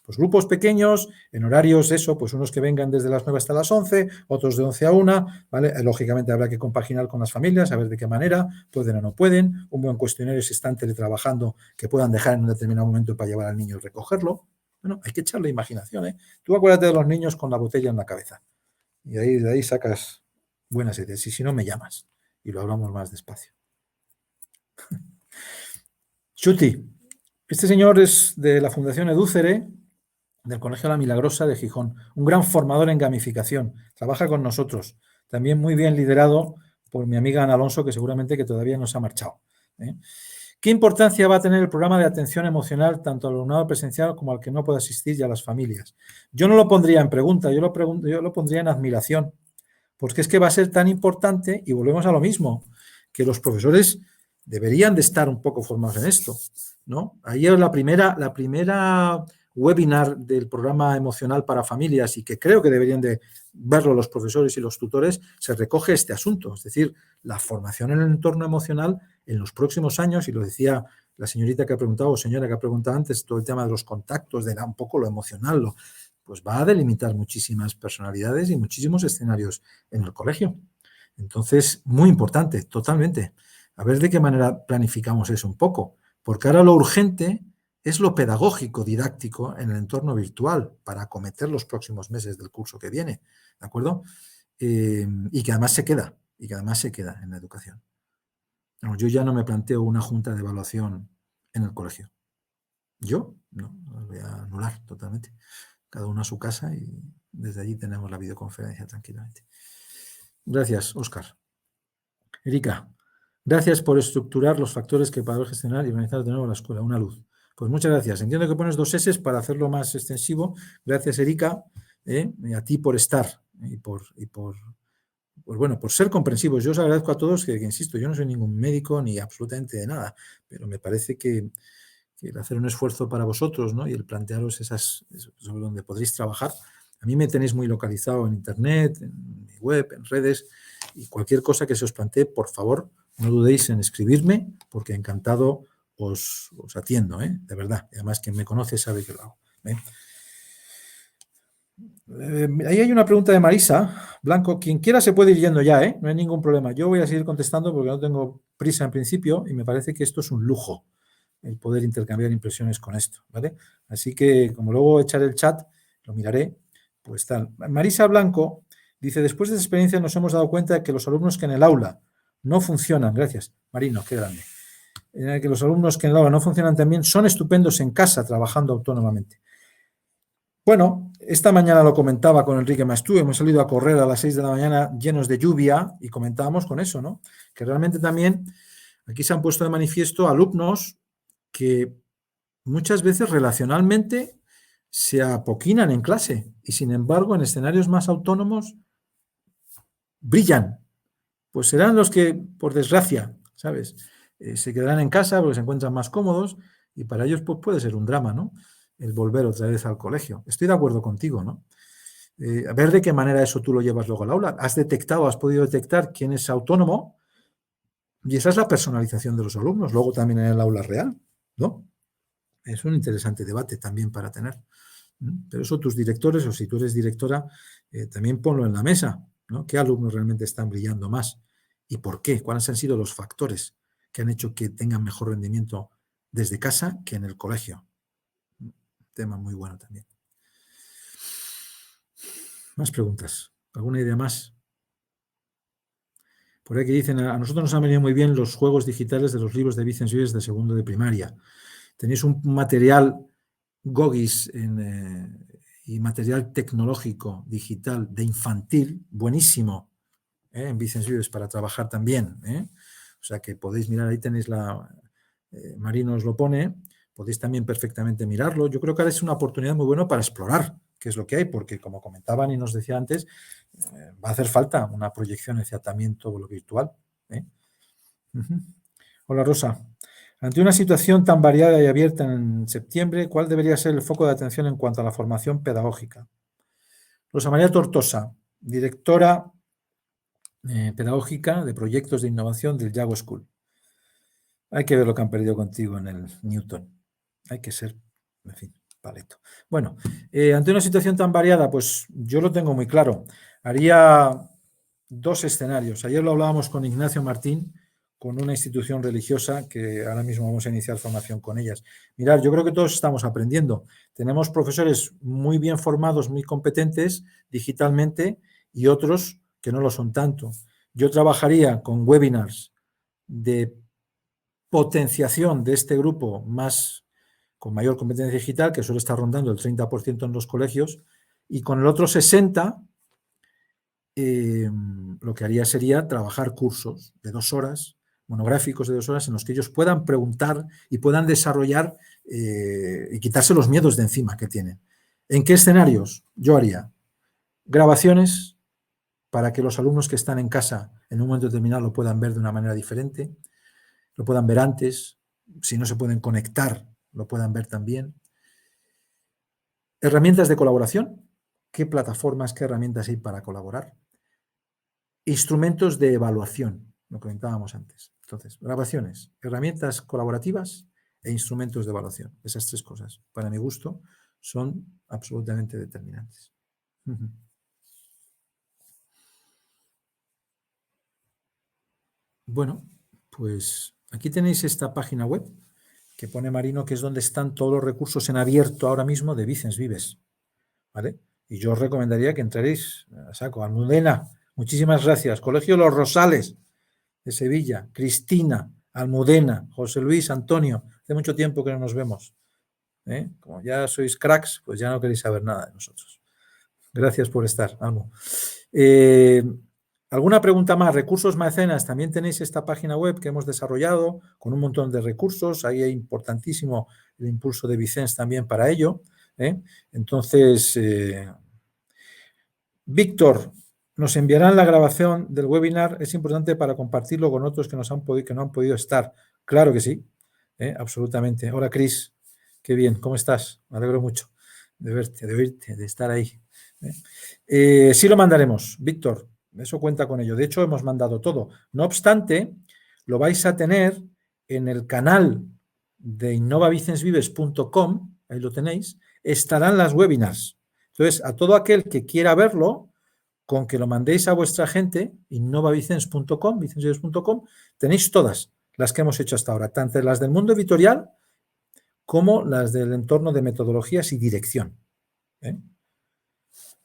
Pues grupos pequeños, en horarios, eso, pues unos que vengan desde las 9 hasta las 11, otros de 11 a 1, ¿vale? Lógicamente habrá que compaginar con las familias, a ver de qué manera, pueden o no pueden, un buen cuestionario si están teletrabajando que puedan dejar en un determinado momento para llevar al niño y recogerlo. Bueno, hay que echarle imaginación, ¿eh? Tú acuérdate de los niños con la botella en la cabeza y de ahí sacas buenas ideas y si no me llamas y lo hablamos más despacio. Chuti, este señor es de la Fundación Edúcere, del Colegio La Milagrosa de Gijón, un gran formador en gamificación, trabaja con nosotros, también muy bien liderado por mi amiga Ana Alonso, que seguramente que todavía no se ha marchado. ¿Qué importancia va a tener el programa de atención emocional tanto al alumnado presencial como al que no puede asistir y a las familias? Yo no lo pondría en pregunta, yo lo pondría en admiración, porque es que va a ser tan importante y volvemos a lo mismo, que los profesores deberían de estar un poco formados en esto, ¿no? Ayer la primera webinar del programa emocional para familias y que creo que deberían de verlo los profesores y los tutores, se recoge este asunto, es decir, la formación en el entorno emocional en los próximos años, y lo decía la señorita que ha preguntado, o señora que ha preguntado antes, todo el tema de los contactos, de un poco lo emocional, pues va a delimitar muchísimas personalidades y muchísimos escenarios en el colegio. Entonces, muy importante, totalmente. A ver de qué manera planificamos eso un poco, porque ahora lo urgente es lo pedagógico, didáctico en el entorno virtual para acometer los próximos meses del curso que viene, ¿de acuerdo? Y que además se queda, en la educación. Yo ya no me planteo una junta de evaluación en el colegio. Yo no, lo voy a anular totalmente. Cada uno a su casa y desde allí tenemos la videoconferencia tranquilamente. Gracias, Óscar. Erika, gracias por estructurar los factores que para gestionar y organizar de nuevo la escuela. Una luz. Pues muchas gracias. Entiendo que pones 2 S para hacerlo más extensivo. Gracias, Erika, y a ti por estar y por ser comprensivos. Yo os agradezco a todos que, insisto, yo no soy ningún médico ni absolutamente de nada, pero me parece que el hacer un esfuerzo para vosotros, ¿no? Y el plantearos sobre donde podréis trabajar. A mí me tenéis muy localizado en internet, en mi web, en redes, y cualquier cosa que se os plantee, por favor, no dudéis en escribirme, porque encantado os atiendo, de verdad. Y además, quien me conoce sabe que lo hago. Ahí hay una pregunta de Marisa Blanco. Quien quiera se puede ir yendo ya, no hay ningún problema. Yo voy a seguir contestando porque no tengo prisa en principio y me parece que esto es un lujo, el poder intercambiar impresiones con esto, ¿vale? Así que, como luego echaré el chat, lo miraré, pues tal. Marisa Blanco dice, después de esa experiencia nos hemos dado cuenta de que los alumnos que en el aula no funcionan, gracias, Marino, qué grande, que los alumnos que en el aula no funcionan también son estupendos en casa trabajando autónomamente. Bueno, esta mañana lo comentaba con Enrique Maestú, hemos salido a correr a las 6 de la mañana llenos de lluvia y comentábamos con eso, ¿no? Que realmente también aquí se han puesto de manifiesto alumnos que muchas veces relacionalmente se apoquinan en clase y sin embargo en escenarios más autónomos brillan. Pues serán los que, por desgracia, ¿sabes? Se quedarán en casa porque se encuentran más cómodos y para ellos pues, puede ser un drama, ¿no? El volver otra vez al colegio. Estoy de acuerdo contigo, ¿no? A ver de qué manera eso tú lo llevas luego al aula. Has podido detectar quién es autónomo y esa es la personalización de los alumnos, luego también en el aula real, ¿no? Es un interesante debate también para tener. Pero eso tus directores, o si tú eres directora, también ponlo en la mesa, ¿no? ¿Qué alumnos realmente están brillando más? ¿Y por qué? ¿Cuáles han sido los factores que han hecho que tengan mejor rendimiento desde casa que en el colegio? Un tema muy bueno también. Más preguntas. ¿Alguna idea más? Por ahí que dicen, a nosotros nos han venido muy bien los juegos digitales de los libros de Vicens Vives de segundo de primaria. Tenéis un material Gogis y material tecnológico digital de infantil, buenísimo, en Vicens Vives para trabajar también. O sea que podéis mirar, ahí tenéis Marino os lo pone, podéis también perfectamente mirarlo. Yo creo que ahora es una oportunidad muy buena para explorar qué es lo que hay, porque como comentaban y nos decía antes, va a hacer falta una proyección hacia también todo lo virtual. Hola Rosa. Ante una situación tan variada y abierta en septiembre, ¿cuál debería ser el foco de atención en cuanto a la formación pedagógica? Rosa María Tortosa, directora pedagógica de proyectos de innovación del Yago School. Hay que ver lo que han perdido contigo en el Newton. Hay que ser, en fin, paleto. Bueno, ante una situación tan variada, pues yo lo tengo muy claro. Haría 2 escenarios. Ayer lo hablábamos con Ignacio Martín, con una institución religiosa que ahora mismo vamos a iniciar formación con ellas. Mirad, yo creo que todos estamos aprendiendo. Tenemos profesores muy bien formados, muy competentes digitalmente y otros que no lo son tanto. Yo trabajaría con webinars de potenciación de este grupo con mayor competencia digital, que suele estar rondando el 30% en los colegios, y con el otro 60%, lo que haría sería trabajar cursos de 2 horas, monográficos de 2 horas, en los que ellos puedan preguntar y puedan desarrollar y quitarse los miedos de encima que tienen. ¿En qué escenarios? Yo haría grabaciones para que los alumnos que están en casa en un momento determinado lo puedan ver de una manera diferente, lo puedan ver antes, si no se pueden conectar, lo puedan ver también. Herramientas de colaboración. ¿Qué plataformas, qué herramientas hay para colaborar? Instrumentos de evaluación, lo comentábamos antes. Entonces, grabaciones, herramientas colaborativas e instrumentos de evaluación. Esas 3 cosas, para mi gusto, son absolutamente determinantes. Bueno, pues aquí tenéis esta página web que pone Marino, que es donde están todos los recursos en abierto ahora mismo de Vicens Vives, ¿vale? Y yo os recomendaría que entréis a saco. Almudena, muchísimas gracias. Colegio Los Rosales de Sevilla, Cristina, Almudena, José Luis, Antonio, hace mucho tiempo que no nos vemos. Como ya sois cracks, pues ya no queréis saber nada de nosotros. Gracias por estar, Almo. ¿Alguna pregunta más? Recursos Mecenas, también tenéis esta página web que hemos desarrollado con un montón de recursos, ahí es importantísimo el impulso de Vicens también para ello. Entonces, Víctor, nos enviarán la grabación del webinar, es importante para compartirlo con otros que no han podido estar. Claro que sí, absolutamente. Hola, Cris, qué bien, ¿cómo estás? Me alegro mucho de verte, de oírte, de estar ahí. Sí lo mandaremos, Víctor. Eso cuenta con ello. De hecho, hemos mandado todo. No obstante, lo vais a tener en el canal de innovavicensvives.com, ahí lo tenéis, estarán las webinars. Entonces, a todo aquel que quiera verlo, con que lo mandéis a vuestra gente, innovavicens.com, vicensvives.com, tenéis todas las que hemos hecho hasta ahora, tanto las del mundo editorial como las del entorno de metodologías y dirección.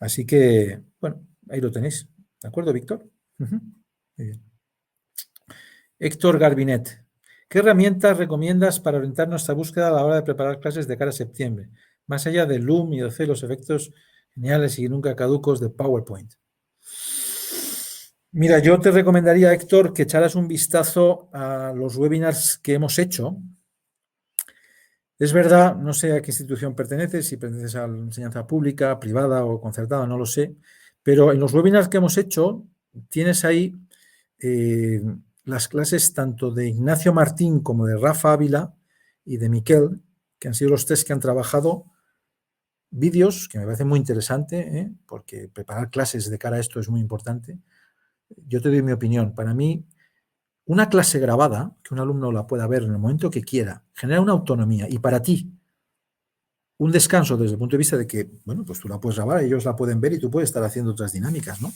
Así que, bueno, ahí lo tenéis. ¿De acuerdo, Víctor? Muy bien. Héctor Garbinet. ¿Qué herramientas recomiendas para orientar nuestra búsqueda a la hora de preparar clases de cara a septiembre? Más allá de Loom y de los efectos geniales y nunca caducos de PowerPoint. Mira, yo te recomendaría, Héctor, que echaras un vistazo a los webinars que hemos hecho. Es verdad, no sé a qué institución perteneces, si perteneces a la enseñanza pública, privada o concertada, no lo sé, pero en los webinars que hemos hecho tienes ahí las clases tanto de Ignacio Martín como de Rafa Ávila y de Miquel, que han sido los tres que han trabajado vídeos, que me parece muy interesante, porque preparar clases de cara a esto es muy importante. Yo te doy mi opinión. Para mí, una clase grabada, que un alumno la pueda ver en el momento que quiera, genera una autonomía. Y para ti, un descanso desde el punto de vista de que, bueno, pues tú la puedes grabar, ellos la pueden ver y tú puedes estar haciendo otras dinámicas, ¿no?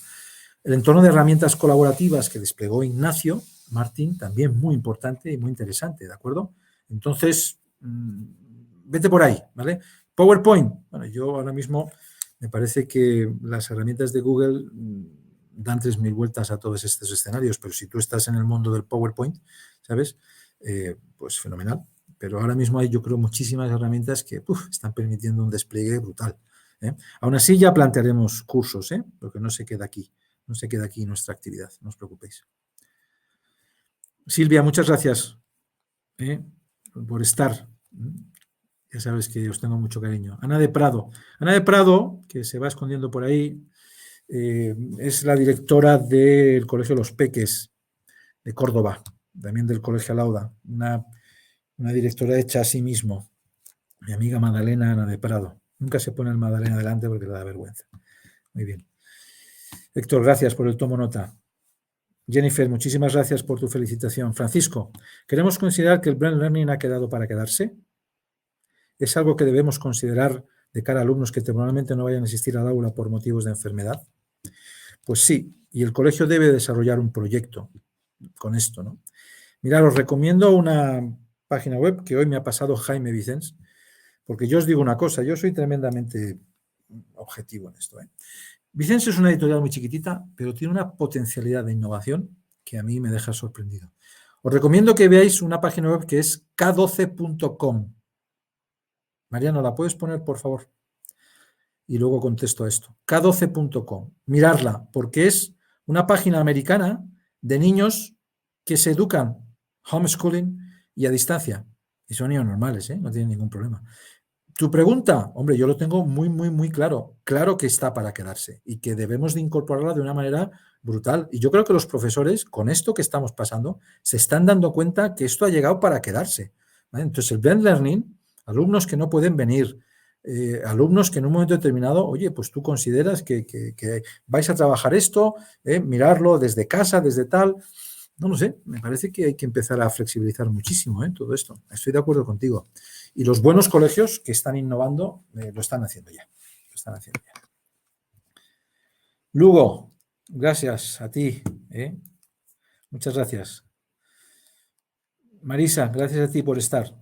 El entorno de herramientas colaborativas que desplegó Ignacio Martín, también muy importante y muy interesante, ¿de acuerdo? Entonces, vete por ahí, ¿vale? PowerPoint, bueno, yo ahora mismo me parece que las herramientas de Google dan 3.000 vueltas a todos estos escenarios, pero si tú estás en el mundo del PowerPoint, ¿sabes? Pues fenomenal. Pero ahora mismo hay, yo creo, muchísimas herramientas que están permitiendo un despliegue brutal. Aún así ya plantearemos cursos, porque no se queda aquí. No se queda aquí nuestra actividad, no os preocupéis. Silvia, muchas gracias por estar. Ya sabes que os tengo mucho cariño. Ana de Prado. Ana de Prado, que se va escondiendo por ahí, es la directora del Colegio Los Peques de Córdoba, también del Colegio Lauda, una directora hecha a sí mismo. Mi amiga Magdalena Ana de Prado. Nunca se pone el Magdalena delante porque le da vergüenza. Muy bien. Héctor, gracias por el tomo nota. Jennifer, muchísimas gracias por tu felicitación. Francisco, ¿queremos considerar que el Blended Learning ha quedado para quedarse? ¿Es algo que debemos considerar de cara a alumnos que temporalmente no vayan a asistir al aula por motivos de enfermedad? Pues sí, y el colegio debe desarrollar un proyecto con esto, ¿no? Mirad, os recomiendo una página web que hoy me ha pasado Jaime Vicens, porque yo os digo una cosa, yo soy tremendamente objetivo en esto. Vicens es una editorial muy chiquitita, pero tiene una potencialidad de innovación que a mí me deja sorprendido. Os recomiendo que veáis una página web que es k12.com. Mariano, ¿la puedes poner, por favor? Y luego contesto a esto. k12.com. Mirarla, porque es una página americana de niños que se educan homeschooling y a distancia. Y son niños normales, no tienen ningún problema. Tu pregunta, hombre, yo lo tengo muy, muy, muy claro. Claro que está para quedarse y que debemos de incorporarla de una manera brutal. Y yo creo que los profesores, con esto que estamos pasando, se están dando cuenta que esto ha llegado para quedarse. ¿Vale? Entonces, el Blended Learning, alumnos que no pueden venir, alumnos que en un momento determinado, oye, pues tú consideras que vais a trabajar esto, mirarlo desde casa, desde tal. No lo sé, me parece que hay que empezar a flexibilizar muchísimo todo esto. Estoy de acuerdo contigo. Y los buenos colegios que están innovando lo están haciendo ya. Lugo, gracias a ti. Muchas gracias. Marisa, gracias a ti por estar.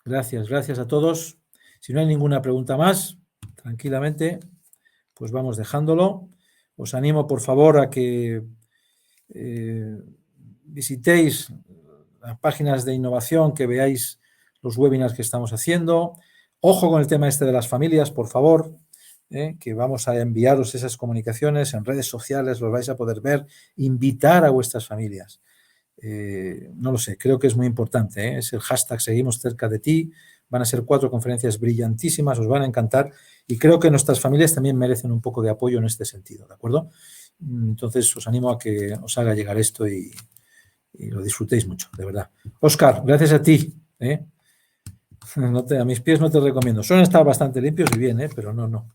Gracias a todos. Si no hay ninguna pregunta más, tranquilamente, pues vamos dejándolo. Os animo, por favor, a que visitéis las páginas de innovación, que veáis los webinars que estamos haciendo. Ojo con el tema este de las familias, por favor, que vamos a enviaros esas comunicaciones en redes sociales, los vais a poder ver, invitar a vuestras familias. No lo sé, creo que es muy importante, es el hashtag Seguimos Cerca de Ti. Van a ser 4 conferencias brillantísimas, os van a encantar y creo que nuestras familias también merecen un poco de apoyo en este sentido, ¿de acuerdo? Entonces os animo a que os haga llegar esto y lo disfrutéis mucho, de verdad. Óscar, gracias a ti. A mis pies no te recomiendo. Suelen estar bastante limpios y bien, pero no.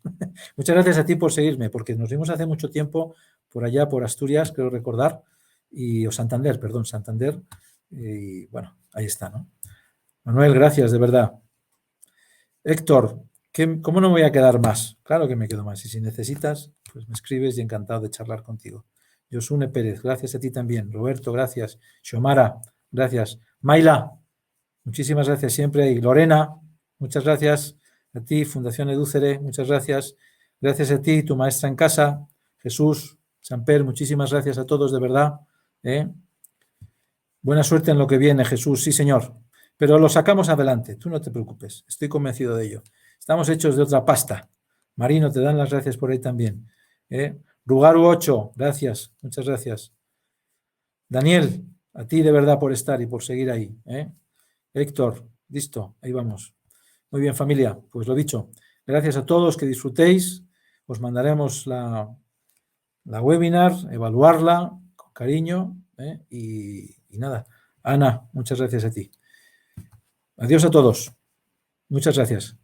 Muchas gracias a ti por seguirme, porque nos vimos hace mucho tiempo por allá, por Asturias, creo recordar, o Santander. Y bueno, ahí está, ¿no? Manuel, gracias, de verdad. Héctor, ¿cómo no me voy a quedar más? Claro que me quedo más. Y si necesitas, pues me escribes y encantado de charlar contigo. Josune Pérez, gracias a ti también. Roberto, gracias. Xiomara, gracias. Maila, muchísimas gracias siempre. Y Lorena, muchas gracias a ti. Fundación Edúcere, muchas gracias. Gracias a ti, tu maestra en casa. Jesús, Samper, muchísimas gracias a todos, de verdad. Buena suerte en lo que viene, Jesús. Sí, señor. Pero lo sacamos adelante. Tú no te preocupes. Estoy convencido de ello. Estamos hechos de otra pasta. Marino, te dan las gracias por ahí también. Rugaru 8, gracias. Muchas gracias. Daniel, a ti de verdad por estar y por seguir ahí. Héctor, listo, ahí vamos. Muy bien, familia, pues lo dicho. Gracias a todos, que disfrutéis. Os mandaremos la webinar, evaluarla con cariño. Y nada. Ana, muchas gracias a ti. Adiós a todos. Muchas gracias.